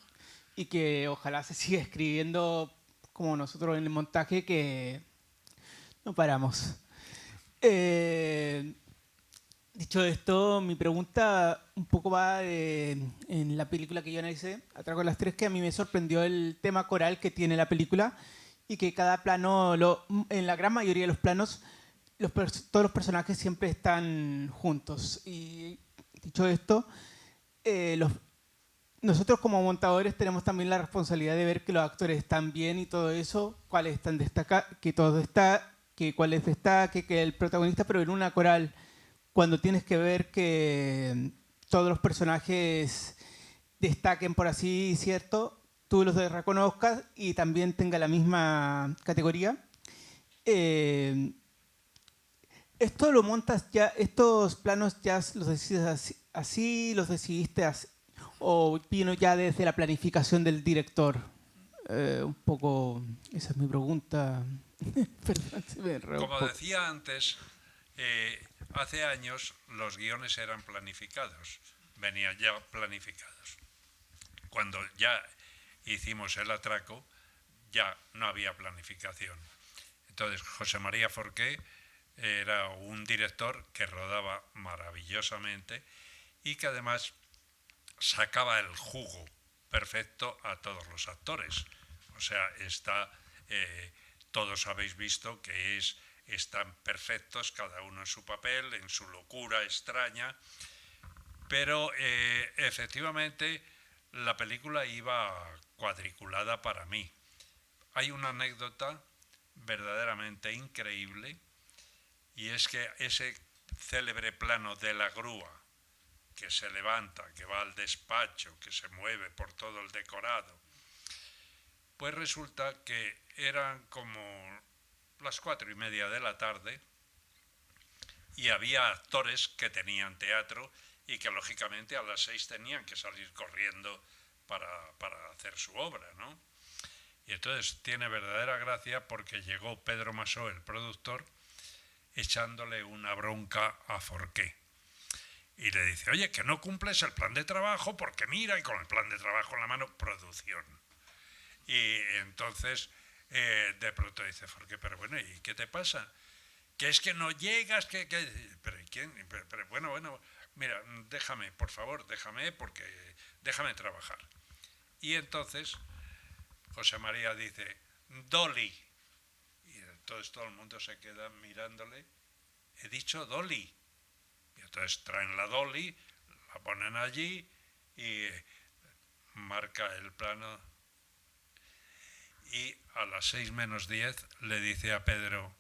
y que ojalá se siga escribiendo como nosotros en el montaje, que no paramos. Dicho esto, mi pregunta un poco va en la película que yo analicé, Atraco a las tres, que a mí me sorprendió el tema coral que tiene la película y que cada plano, en la gran mayoría de los planos, todos los personajes siempre están juntos. Y dicho esto, nosotros como montadores tenemos también la responsabilidad de ver que los actores están bien y todo eso, cuáles están destacados, que todo está, que cuáles destaque, que el protagonista, pero en una coral, cuando tienes que ver que todos los personajes destaquen, por así cierto, tú los reconozcas y también tenga la misma categoría. Esto lo montas ya, estos planos ya los decides así, los decidiste así, o vino ya desde la planificación del director. Un poco, esa es mi pregunta. Perdón, se me enredó un Como poco. decía antes, hace años los guiones eran planificados, venían ya planificados. Cuando ya hicimos El atraco, ya no había planificación. Entonces, José María Forqué era un director que rodaba maravillosamente y que además sacaba el jugo perfecto a todos los actores. O sea, todos habéis visto que están perfectos, cada uno en su papel, en su locura extraña, pero efectivamente la película iba cuadriculada para mí. Hay una anécdota verdaderamente increíble, y es que ese célebre plano de la grúa que se levanta, que va al despacho, que se mueve por todo el decorado, pues resulta que eran como las 4:30 de la tarde y había actores que tenían teatro y que lógicamente a las 6 tenían que salir corriendo para hacer su obra, ¿no? Y entonces tiene verdadera gracia porque llegó Pedro Masó, el productor, echándole una bronca a Forqué. Y le dice, oye, que no cumples el plan de trabajo porque mira, y con el plan de trabajo en la mano, producción. Y entonces de pronto dice Forqué, pero bueno, ¿y qué te pasa? Que es que no llegas, pero ¿quién? Pero bueno, mira, déjame, por favor, déjame trabajar. Y entonces José María dice, Dolly. Y entonces todo el mundo se queda mirándole. He dicho Dolly. Y entonces traen la Dolly, la ponen allí y marca el plano. Y a las 6 menos 10 le dice a Pedro,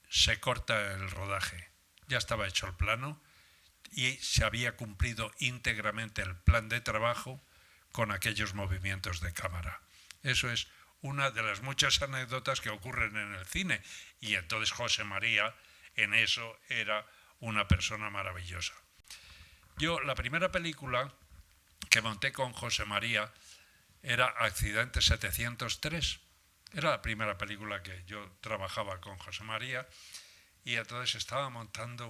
se corta el rodaje. Ya estaba hecho el plano y se había cumplido íntegramente el plan de trabajo con aquellos movimientos de cámara. Eso es una de las muchas anécdotas que ocurren en el cine. Y entonces José María en eso era una persona maravillosa. Yo, la primera película que monté con José María era Accidente 703. Era la primera película que yo trabajaba con José María y entonces estaba montando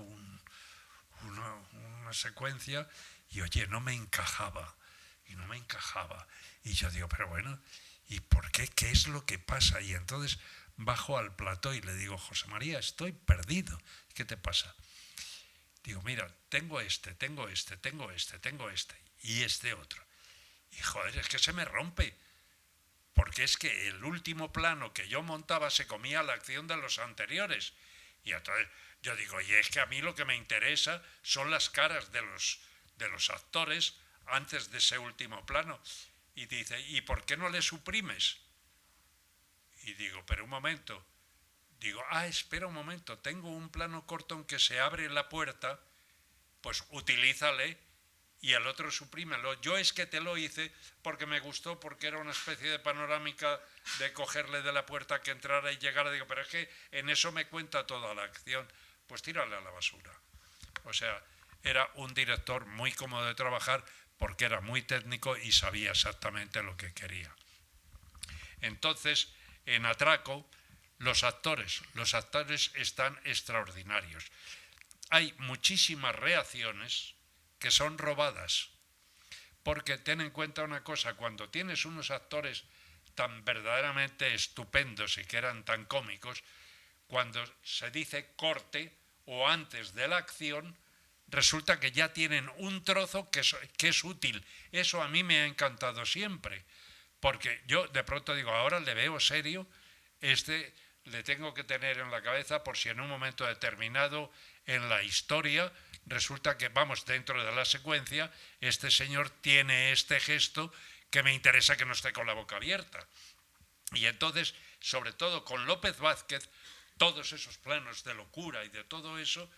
una secuencia y oye, no me encajaba. Y yo digo, pero bueno, ¿y por qué? ¿Qué es lo que pasa? Y entonces bajo al plató y le digo, José María, estoy perdido. ¿Qué te pasa? Digo, mira, tengo este y este otro. Y joder, es que se me rompe. Porque es que el último plano que yo montaba se comía la acción de los anteriores. Y entonces yo digo, y es que a mí lo que me interesa son las caras de los actores antes de ese último plano. Y dice, ¿y por qué no le suprimes? Y digo, pero un momento. Digo, espera un momento, tengo un plano corto en que se abre la puerta, pues utilízale y el otro suprímelo. Yo es que te lo hice porque me gustó, porque era una especie de panorámica de cogerle de la puerta que entrara y llegara. Digo, pero es que en eso me cuenta toda la acción. Pues tírale a la basura. O sea, era un director muy cómodo de trabajar porque era muy técnico y sabía exactamente lo que quería. Entonces, en Atraco, los actores están extraordinarios. Hay muchísimas reacciones que son robadas, porque ten en cuenta una cosa, cuando tienes unos actores tan verdaderamente estupendos y que eran tan cómicos, cuando se dice corte o antes de la acción, resulta que ya tienen un trozo que es útil. Eso a mí me ha encantado siempre, porque yo de pronto digo, ahora le veo serio este le tengo que tener en la cabeza por si en un momento determinado en la historia resulta que, vamos, dentro de la secuencia, este señor tiene este gesto que me interesa que no esté con la boca abierta. Y entonces, sobre todo con López Vázquez, todos esos planos de locura y de todo eso,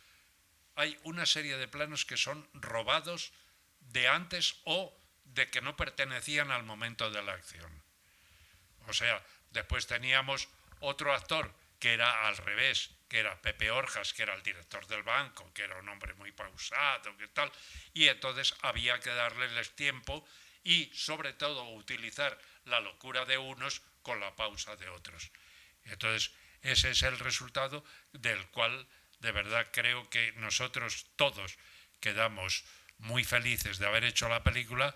hay una serie de planos que son robados de antes o de que no pertenecían al momento de la acción. O sea, después teníamos otro actor que era al revés, que era Pepe Orjas, que era el director del banco, que era un hombre muy pausado, que tal, y entonces había que darles tiempo y sobre todo utilizar la locura de unos con la pausa de otros. Entonces, ese es el resultado del cual de verdad creo que nosotros todos quedamos muy felices de haber hecho la película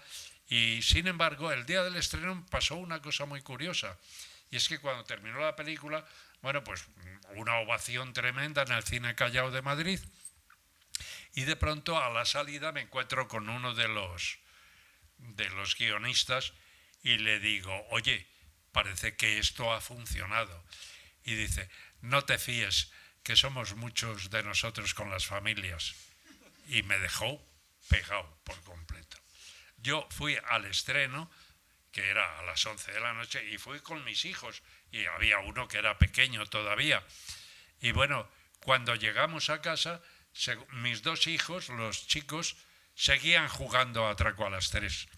y sin embargo el día del estreno pasó una cosa muy curiosa y es que cuando terminó la película, bueno, pues una ovación tremenda en el Cine Callao de Madrid y de pronto a la salida me encuentro con uno de los guionistas y le digo, oye, parece que esto ha funcionado. Y dice, no te fíes, que somos muchos de nosotros con las familias. Y me dejó pegado por completo. Yo fui al estreno, que era a las 11 de la noche, y fui con mis hijos, y había uno que era pequeño todavía. Y bueno, cuando llegamos a casa, mis dos hijos, los chicos, seguían jugando a Atraco a las 3.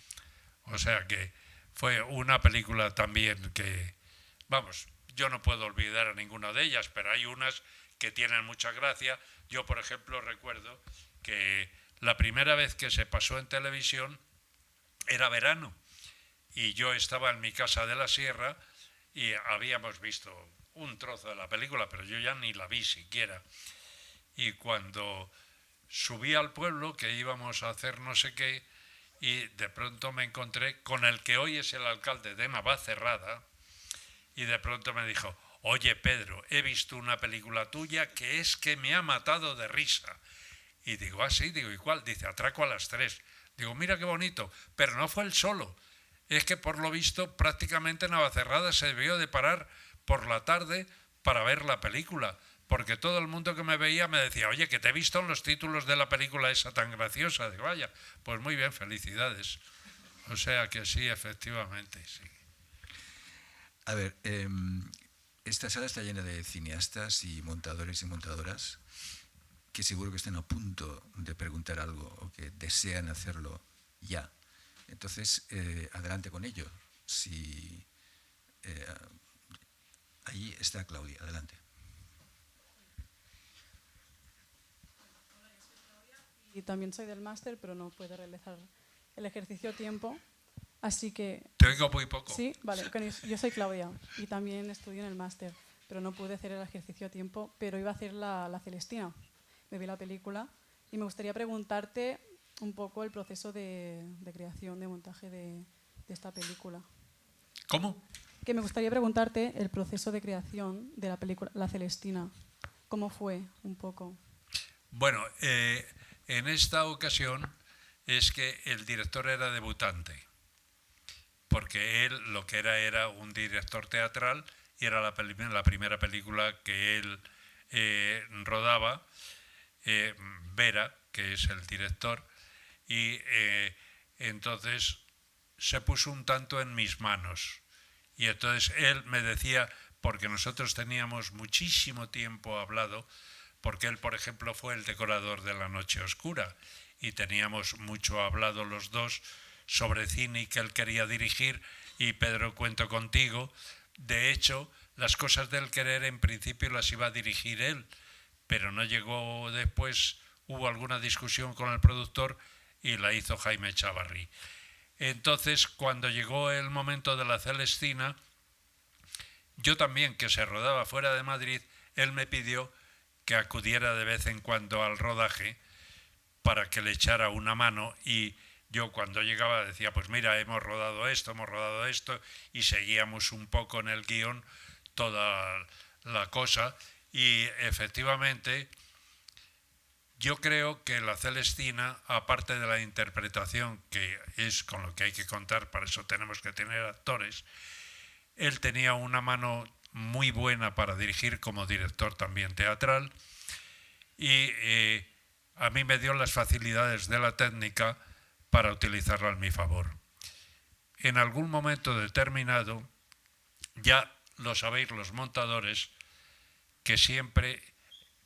O sea que fue una película también que, vamos, yo no puedo olvidar a ninguna de ellas, pero hay unas que tienen mucha gracia. Yo, por ejemplo, recuerdo que la primera vez que se pasó en televisión era verano y yo estaba en mi casa de la Sierra y habíamos visto un trozo de la película, pero yo ya ni la vi siquiera. Y cuando subí al pueblo, que íbamos a hacer no sé qué, y de pronto me encontré con el que hoy es el alcalde de Navacerrada, y de pronto me dijo, oye Pedro, he visto una película tuya que es que me ha matado de risa. Y digo, ah sí, digo, ¿y cuál? Dice, Atraco a las 3. Digo, mira qué bonito, pero no fue el solo. Es que por lo visto prácticamente Navacerrada se debió de parar por la tarde para ver la película, porque todo el mundo que me veía me decía, oye, que te he visto en los títulos de la película esa tan graciosa. Digo, vaya, pues muy bien, felicidades. O sea que sí, efectivamente, sí. A ver, esta sala está llena de cineastas y montadores y montadoras que seguro que están a punto de preguntar algo o que desean hacerlo ya. Entonces, adelante con ello. Ahí está Claudia, adelante. Y también soy del máster, pero no puedo realizar el ejercicio a tiempo. Así que... Te oigo muy poco. Sí, vale. Yo soy Claudia y también estudio en el máster, pero no pude hacer el ejercicio a tiempo, pero iba a hacer la Celestina. Me vi la película y me gustaría preguntarte un poco el proceso de creación, de montaje de esta película. ¿Cómo? Que me gustaría preguntarte el proceso de creación de la película La Celestina. ¿Cómo fue un poco? Bueno, en esta ocasión es que el director era debutante, porque él lo que era un director teatral y era la primera película que él rodaba, Vera, que es el director, y entonces se puso un tanto en mis manos. Y entonces él me decía, porque nosotros teníamos muchísimo tiempo hablado, porque él, por ejemplo, fue el decorador de La Noche Oscura, y teníamos mucho hablado los dos sobre cine y que él quería dirigir, y Pedro, cuento contigo. De hecho, las cosas del querer en principio las iba a dirigir él, pero no llegó después, hubo alguna discusión con el productor y la hizo Jaime Chavarri. Entonces, cuando llegó el momento de La Celestina, yo también, que se rodaba fuera de Madrid, él me pidió que acudiera de vez en cuando al rodaje para que le echara una mano, y yo cuando llegaba decía, pues mira, hemos rodado esto, y seguíamos un poco en el guión toda la cosa, y efectivamente yo creo que La Celestina, aparte de la interpretación, que es con lo que hay que contar, para eso tenemos que tener actores, él tenía una mano muy buena para dirigir como director también teatral, y a mí me dio las facilidades de la técnica para utilizarla a mi favor. En algún momento determinado, ya lo sabéis los montadores, que siempre,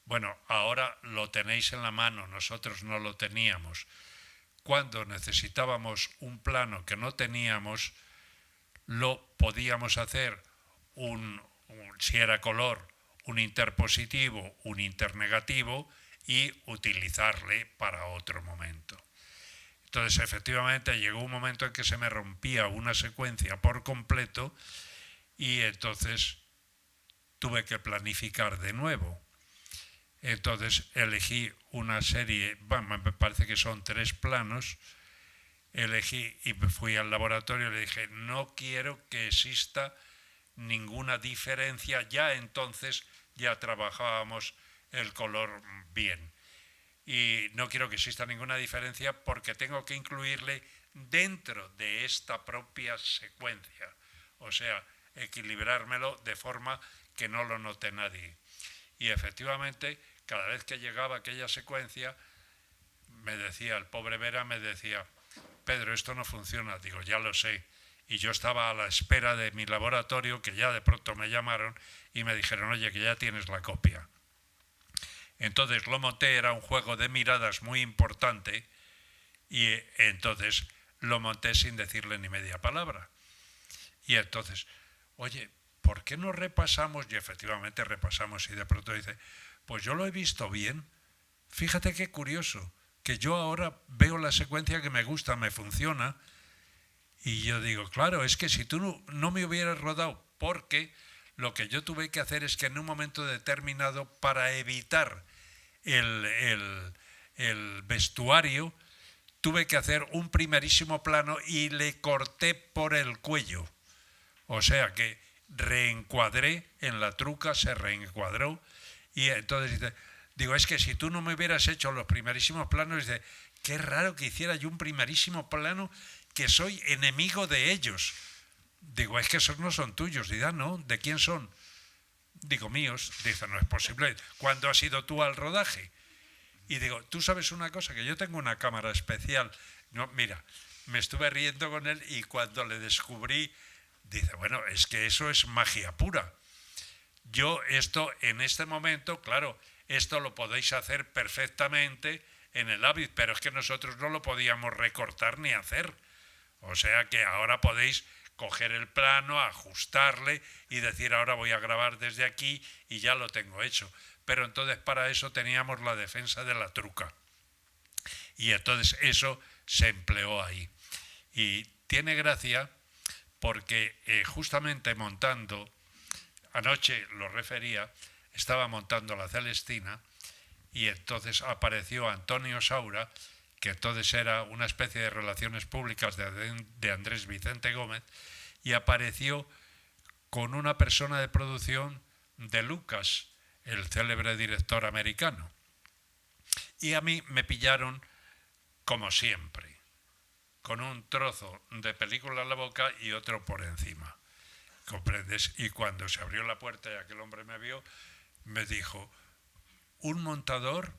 bueno, ahora lo tenéis en la mano, nosotros no lo teníamos. Cuando necesitábamos un plano que no teníamos, lo podíamos hacer si era color, un interpositivo, un internegativo, y utilizarle para otro momento. Entonces, efectivamente, llegó un momento en que se me rompía una secuencia por completo y entonces tuve que planificar de nuevo. Entonces elegí una serie, bueno, me parece que son 3 planos, elegí y me fui al laboratorio y le dije, no quiero que exista ninguna diferencia. Ya entonces ya trabajábamos el color bien. Y no quiero que exista ninguna diferencia porque tengo que incluirle dentro de esta propia secuencia. O sea, equilibrármelo de forma que no lo note nadie. Y efectivamente, cada vez que llegaba aquella secuencia, me decía, el pobre Vera me decía, Pedro, esto no funciona. Digo, ya lo sé. Y yo estaba a la espera de mi laboratorio, que ya de pronto me llamaron y me dijeron, oye, que ya tienes la copia. Entonces lo monté, era un juego de miradas muy importante, y entonces lo monté sin decirle ni media palabra. Y entonces, oye, ¿por qué no repasamos? Y efectivamente repasamos, y de pronto dice, pues yo lo he visto bien. Fíjate qué curioso, que yo ahora veo la secuencia que me gusta, me funciona. Y yo digo, claro, es que si tú no me hubieras rodado, porque lo que yo tuve que hacer es que en un momento determinado, para evitar el vestuario, tuve que hacer un primerísimo plano y le corté por el cuello. O sea que reencuadré en la truca, se reencuadró, y entonces digo, es que si tú no me hubieras hecho los primerísimos planos, dice, qué raro que hiciera yo un primerísimo plano que soy enemigo de ellos. Digo, es que esos no son tuyos. Dice, no, ¿de quién son? Digo, míos. Dice, no es posible. ¿Cuándo has ido tú al rodaje? Y digo, tú sabes una cosa, que yo tengo una cámara especial. No, mira, me estuve riendo con él y cuando le descubrí, dice, bueno, es que eso es magia pura. Yo esto, en este momento, claro, esto lo podéis hacer perfectamente en el Avid, pero es que nosotros no lo podíamos recortar ni hacer. O sea que ahora podéis coger el plano, ajustarle y decir, ahora voy a grabar desde aquí y ya lo tengo hecho. Pero entonces para eso teníamos la defensa de la truca. Y entonces eso se empleó ahí. Y tiene gracia porque justamente montando, anoche lo refería, estaba montando La Celestina y entonces apareció Antonio Saura, que entonces era una especie de relaciones públicas de Andrés Vicente Gómez, y apareció con una persona de producción de Lucas, el célebre director americano. Y a mí me pillaron, como siempre, con un trozo de película en la boca y otro por encima. ¿Comprendes? Y cuando se abrió la puerta y aquel hombre me vio, me dijo, ¿un montador?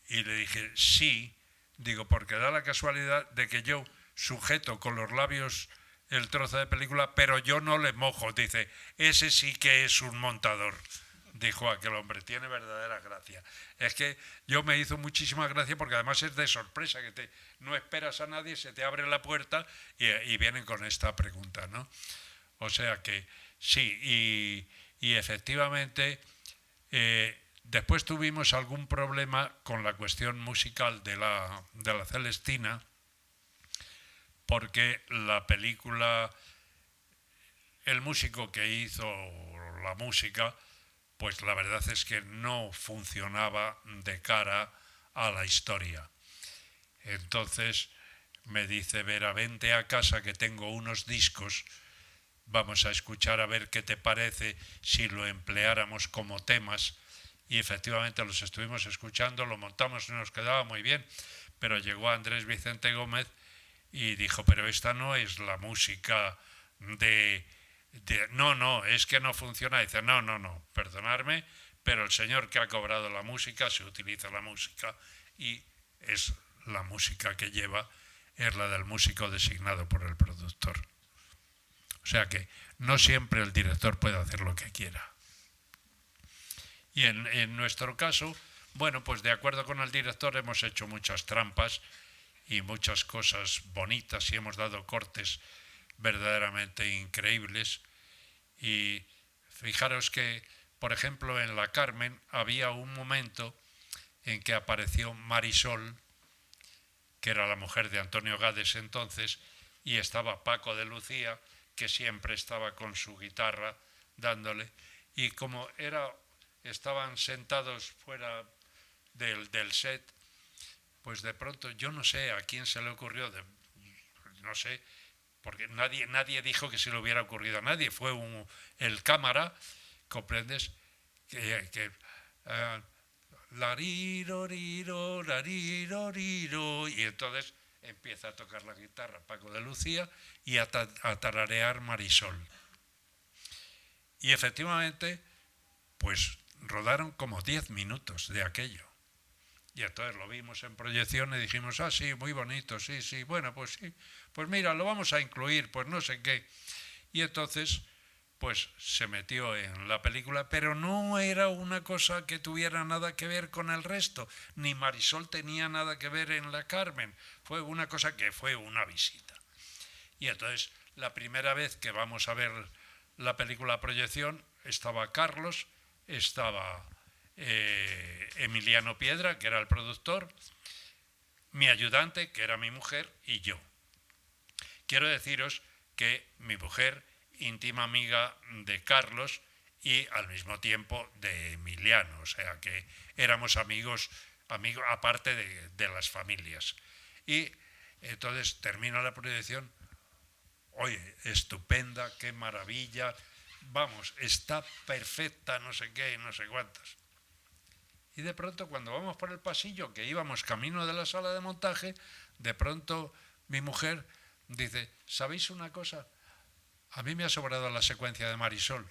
Y le dije, sí. Digo, porque da la casualidad de que yo sujeto con los labios el trozo de película, pero yo no le mojo. Dice, ese sí que es un montador. Dijo aquel hombre, tiene verdadera gracia. Es que yo me hizo muchísima gracia porque además es de sorpresa, que no esperas a nadie, se te abre la puerta y vienen con esta pregunta, ¿no? O sea que sí, y efectivamente después tuvimos algún problema con la cuestión musical de la Celestina, porque la película, el músico que hizo la música, pues la verdad es que no funcionaba de cara a la historia. Entonces me dice, Vera, vente a casa que tengo unos discos, vamos a escuchar a ver qué te parece si lo empleáramos como temas. Y efectivamente los estuvimos escuchando, lo montamos y nos quedaba muy bien, pero llegó Andrés Vicente Gómez y dijo, pero esta no es la música de No, es que no funciona. Dice, no, perdonadme, pero el señor que ha cobrado la música se utiliza la música y es la música que lleva, es la del músico designado por el productor. O sea que no siempre el director puede hacer lo que quiera. Y en nuestro caso, bueno, pues de acuerdo con el director hemos hecho muchas trampas y muchas cosas bonitas y hemos dado cortes verdaderamente increíbles. Y fijaros que, por ejemplo, en La Carmen había un momento en que apareció Marisol, que era la mujer de Antonio Gades entonces, y estaba Paco de Lucía, que siempre estaba con su guitarra dándole, y como estaban sentados fuera del set, pues de pronto yo no sé a quién se le ocurrió, no sé, porque nadie dijo que se le hubiera ocurrido a nadie, fue el cámara, ¿comprendes? Lariroriro, lariroriro, y entonces empieza a tocar la guitarra Paco de Lucía y a tararear Marisol. Y efectivamente, pues rodaron como 10 minutos de aquello. Y entonces lo vimos en proyección y dijimos, sí, muy bonito, sí, bueno, pues sí, pues mira, lo vamos a incluir, pues no sé qué. Y entonces, pues se metió en la película, pero no era una cosa que tuviera nada que ver con el resto, ni Marisol tenía nada que ver en La Carmen, fue una cosa que fue una visita. Y entonces, la primera vez que vamos a ver la película a proyección, estaba Carlos, estaba Emiliano Piedra, que era el productor, mi ayudante, que era mi mujer, y yo. Quiero deciros que mi mujer, íntima amiga de Carlos y al mismo tiempo de Emiliano, o sea que éramos amigos aparte de las familias. Y entonces termina la proyección, oye, estupenda, qué maravilla, vamos, está perfecta, no sé qué, no sé cuántas. Y de pronto cuando vamos por el pasillo, que íbamos camino de la sala de montaje, de pronto mi mujer dice, ¿sabéis una cosa? A mí me ha sobrado la secuencia de Marisol.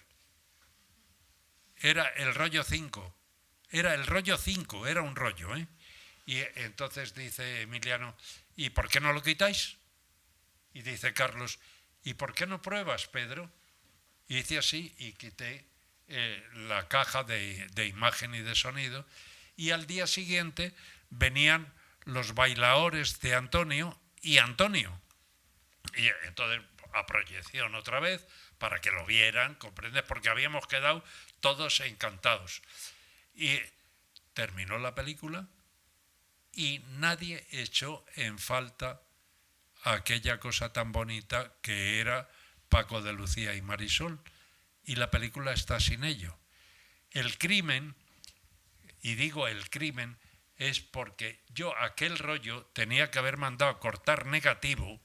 Era el rollo 5. Era el rollo 5, era un rollo, ¿eh? Y entonces dice Emiliano, ¿y por qué no lo quitáis? Y dice Carlos, ¿y por qué no pruebas, Pedro? Y dice así, y quité la caja de imagen y de sonido, y al día siguiente venían los bailadores de Antonio y Antonio. Y entonces a proyección otra vez, para que lo vieran, ¿comprendes? Porque habíamos quedado todos encantados. Y terminó la película y nadie echó en falta aquella cosa tan bonita que era Paco de Lucía y Marisol, y la película está sin ello. El crimen, y digo el crimen, es porque yo aquel rollo tenía que haber mandado a cortar negativo,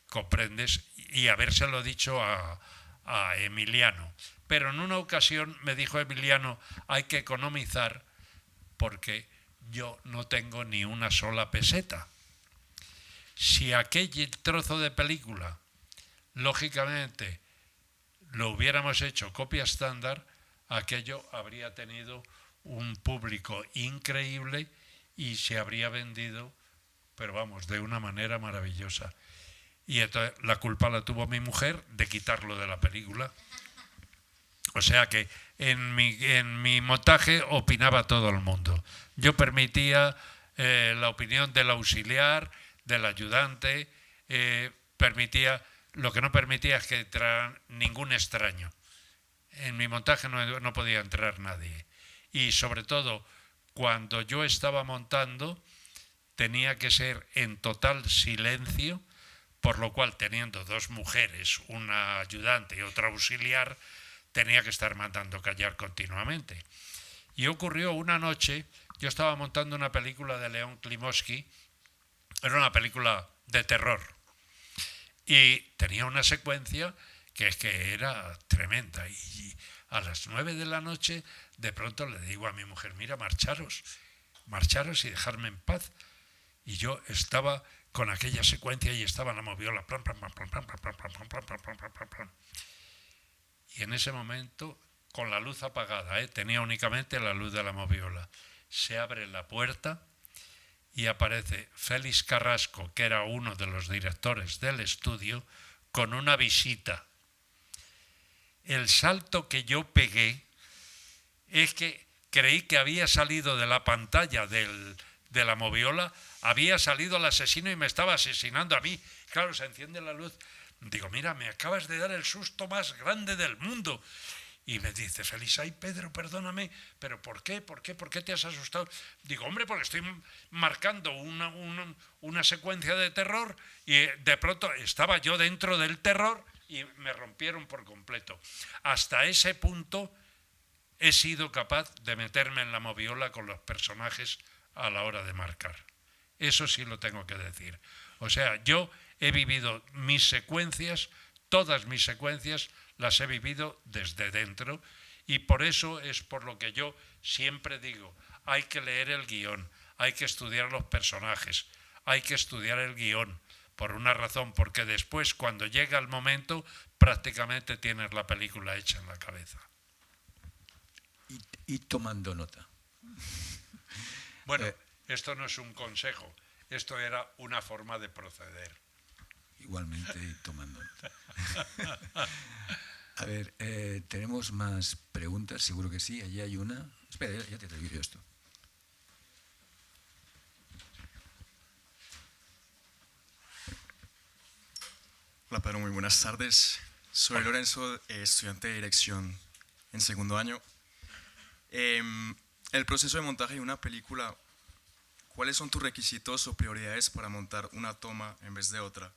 ¿comprendes? Y habérselo dicho a Emiliano. Pero en una ocasión me dijo Emiliano, hay que economizar porque yo no tengo ni una sola peseta. Si aquel trozo de película, lógicamente, lo hubiéramos hecho copia estándar, aquello habría tenido un público increíble y se habría vendido, pero vamos, de una manera maravillosa. Y entonces la culpa la tuvo mi mujer de quitarlo de la película. O sea que en mi montaje opinaba todo el mundo. Yo permitía la opinión del auxiliar, del ayudante, lo que no permitía es que entrara ningún extraño. En mi montaje no podía entrar nadie. Y sobre todo, cuando yo estaba montando, tenía que ser en total silencio, por lo cual, teniendo dos mujeres, una ayudante y otra auxiliar, tenía que estar mandando callar continuamente. Y ocurrió una noche, yo estaba montando una película de León Klimovsky, era una película de terror, y tenía una secuencia que era tremenda, y a las 9 de la noche de pronto le digo a mi mujer, mira, marcharos y dejarme en paz. Y yo estaba con aquella secuencia y estaba en la moviola, Y en ese momento, con la luz apagada, tenía únicamente la luz de la moviola, se abre la puerta y aparece Félix Carrasco, que era uno de los directores del estudio, con una visita. El salto que yo pegué es que creí que había salido de la pantalla de la moviola, había salido el asesino y me estaba asesinando a mí. Claro, se enciende la luz. Digo, mira, me acabas de dar el susto más grande del mundo. Y me dice Félix, ay Pedro, perdóname, pero ¿por qué? ¿Por qué te has asustado? Digo, hombre, porque estoy marcando una secuencia de terror y de pronto estaba yo dentro del terror y me rompieron por completo. Hasta ese punto he sido capaz de meterme en la moviola con los personajes a la hora de marcar. Eso sí lo tengo que decir. O sea, yo he vivido mis secuencias, todas mis secuencias, las he vivido desde dentro y por eso es por lo que yo siempre digo, hay que leer el guión, hay que estudiar los personajes, hay que estudiar el guión, por una razón, porque después cuando llega el momento prácticamente tienes la película hecha en la cabeza. Y tomando nota. Bueno, esto no es un consejo, esto era una forma de proceder. Igualmente y tomando nota. A ver, tenemos más preguntas, seguro que sí. Allí hay una. Espera, ya te traigo yo esto. Hola Pedro, muy buenas tardes. Soy Lorenzo, estudiante de dirección en segundo año. El proceso de montaje de una película, ¿cuáles son tus requisitos o prioridades para montar una toma en vez de otra?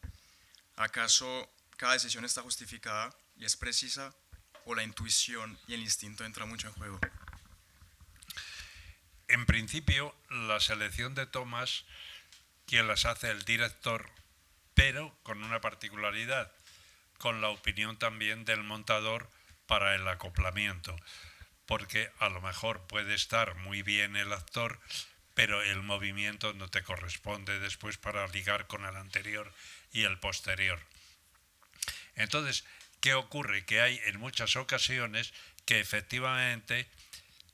¿Acaso cada decisión está justificada y es precisa o la intuición y el instinto entran mucho en juego? En principio, la selección de tomas, quien las hace el director, pero con una particularidad, con la opinión también del montador para el acoplamiento, porque a lo mejor puede estar muy bien el actor, pero el movimiento no te corresponde después para ligar con el anterior y el posterior. Entonces, ¿qué ocurre? Que hay en muchas ocasiones que efectivamente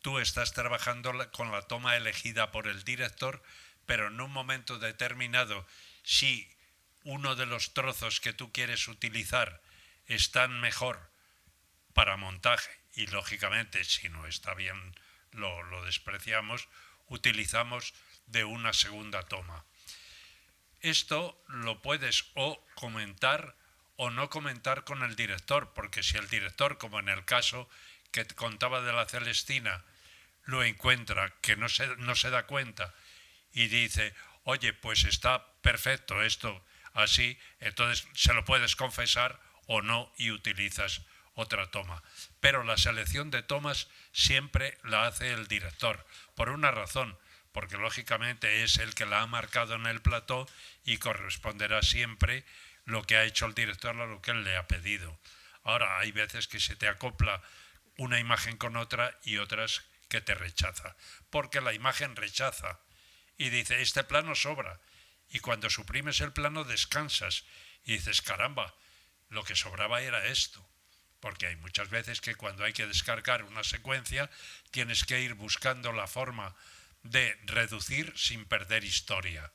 tú estás trabajando con la toma elegida por el director, pero en un momento determinado, si uno de los trozos que tú quieres utilizar están mejor para montaje, y lógicamente si no está bien lo despreciamos, utilizamos de una segunda toma. Esto lo puedes o comentar o no comentar con el director, porque si el director, como en el caso que contaba de la Celestina, lo encuentra, que no se da cuenta y dice, oye, pues está perfecto esto así, entonces se lo puedes confesar o no y utilizas otra toma. Pero la selección de tomas siempre la hace el director, por una razón, porque lógicamente es el que la ha marcado en el plató y corresponderá siempre lo que ha hecho el director a lo que él le ha pedido. Ahora, hay veces que se te acopla una imagen con otra y otras que te rechaza, porque la imagen rechaza y dice, este plano sobra, y cuando suprimes el plano descansas y dices, caramba, lo que sobraba era esto, porque hay muchas veces que cuando hay que descargar una secuencia tienes que ir buscando la forma de reducir sin perder historia.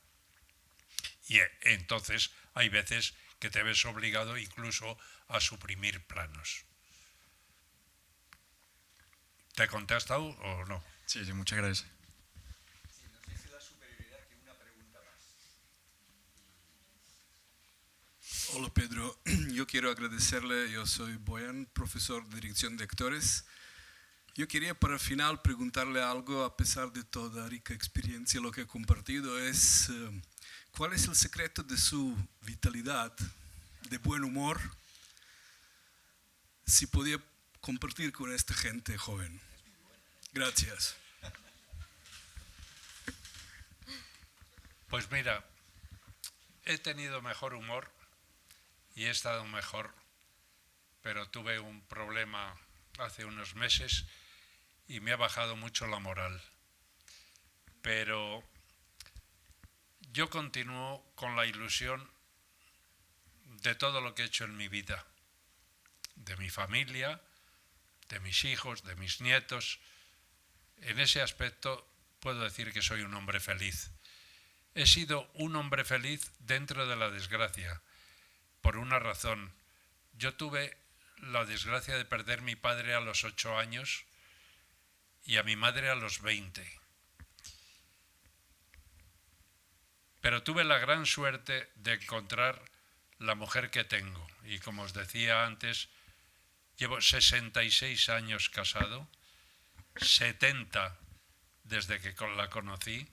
Y entonces hay veces que te ves obligado incluso a suprimir planos. ¿Te he contestado o no? Sí, muchas gracias. Si nos dice la superioridad, que una pregunta más. Hola Pedro, yo quiero agradecerle, yo soy Boyan, profesor de dirección de actores. Yo quería para el final preguntarle algo, a pesar de toda rica experiencia, lo que he compartido es, ¿cuál es el secreto de su vitalidad, de buen humor, si podía compartir con esta gente joven? Gracias. Pues mira, he tenido mejor humor y he estado mejor, pero tuve un problema hace unos meses y me ha bajado mucho la moral. Pero yo continúo con la ilusión de todo lo que he hecho en mi vida, de mi familia, de mis hijos, de mis nietos. En ese aspecto puedo decir que soy un hombre feliz. He sido un hombre feliz dentro de la desgracia, por una razón. Yo tuve la desgracia de perder a mi padre a los 8 años y a mi madre a los 20. Pero tuve la gran suerte de encontrar la mujer que tengo. Y como os decía antes, llevo 66 años casado, 70 desde que la conocí,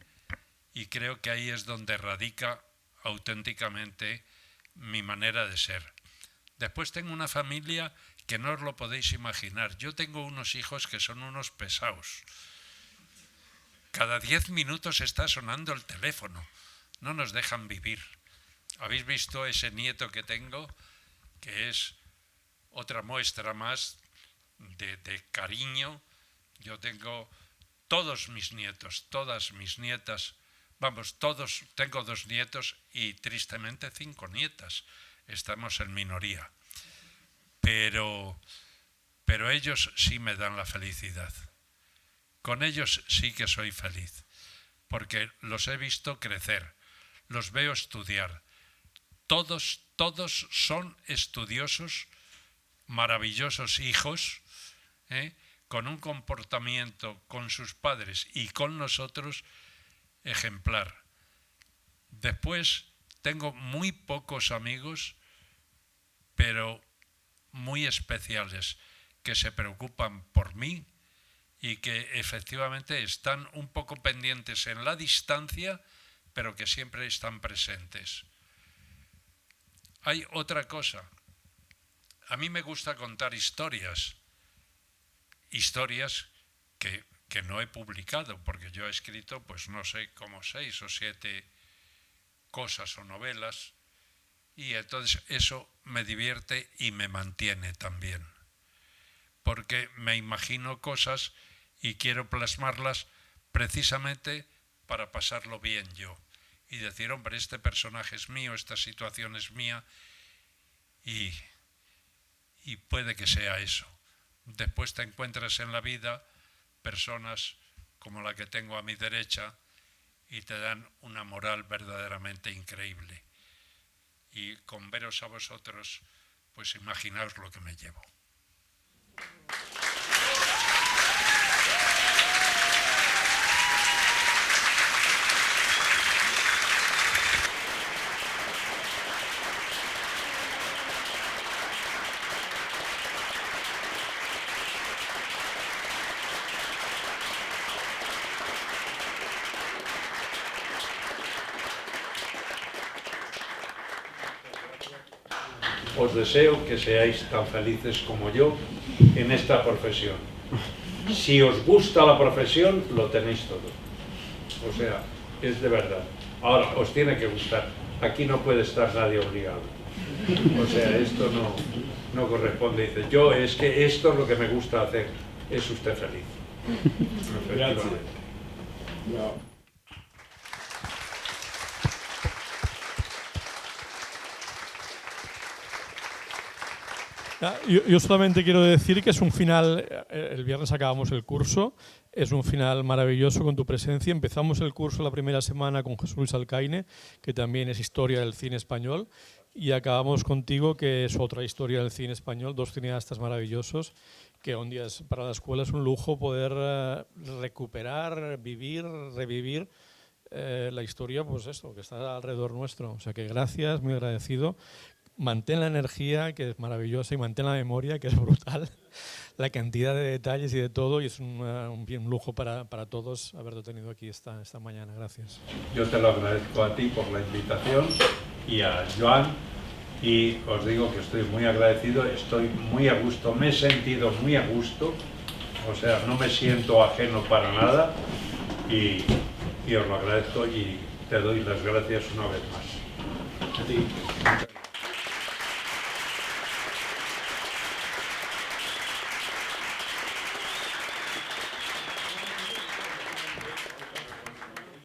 y creo que ahí es donde radica auténticamente mi manera de ser. Después tengo una familia que no os lo podéis imaginar. Yo tengo unos hijos que son unos pesados. Cada 10 minutos está sonando el teléfono. No nos dejan vivir. ¿Habéis visto ese nieto que tengo? Que es otra muestra más de cariño. Yo tengo todos mis nietos, todas mis nietas, vamos, todos, tengo 2 nietos y tristemente 5 nietas. Estamos en minoría. Pero ellos sí me dan la felicidad. Con ellos sí que soy feliz, porque los he visto crecer, los veo estudiar. Todos son estudiosos, maravillosos hijos, con un comportamiento con sus padres y con nosotros ejemplar. Después tengo muy pocos amigos, pero muy especiales, que se preocupan por mí y que efectivamente están un poco pendientes en la distancia, pero que siempre están presentes. Hay otra cosa. A mí me gusta contar historias que no he publicado, porque yo he escrito, pues no sé, como 6 o 7 cosas o novelas, y entonces eso me divierte y me mantiene también, porque me imagino cosas y quiero plasmarlas precisamente para pasarlo bien yo y decir, hombre, este personaje es mío, esta situación es mía, y puede que sea eso. Después te encuentras en la vida personas como la que tengo a mi derecha y te dan una moral verdaderamente increíble. Y con veros a vosotros, pues imaginaos lo que me llevo. Os deseo que seáis tan felices como yo en esta profesión. Si os gusta la profesión, lo tenéis todo. O sea, es de verdad. Ahora, os tiene que gustar. Aquí no puede estar nadie obligado. O sea, esto no corresponde. Dice, yo es que esto es lo que me gusta hacer. Es usted feliz. Gracias. No. Yo solamente quiero decir que es un final, el viernes acabamos el curso, es un final maravilloso con tu presencia. Empezamos el curso la primera semana con Jesús Luis Alcaine, que también es historia del cine español, y acabamos contigo, que es otra historia del cine español, 2 cineastas maravillosos, que un día para la escuela es un lujo poder recuperar, vivir, revivir la historia, pues esto, que está alrededor nuestro. O sea que gracias, muy agradecido. Mantén la energía, que es maravillosa, y mantén la memoria, que es brutal, la cantidad de detalles y de todo, y es un lujo para todos haberte tenido aquí esta mañana. Gracias. Yo te lo agradezco a ti por la invitación y a Joan, y os digo que estoy muy agradecido, estoy muy a gusto, me he sentido muy a gusto, o sea, no me siento ajeno para nada, y os lo agradezco y te doy las gracias una vez más. A ti.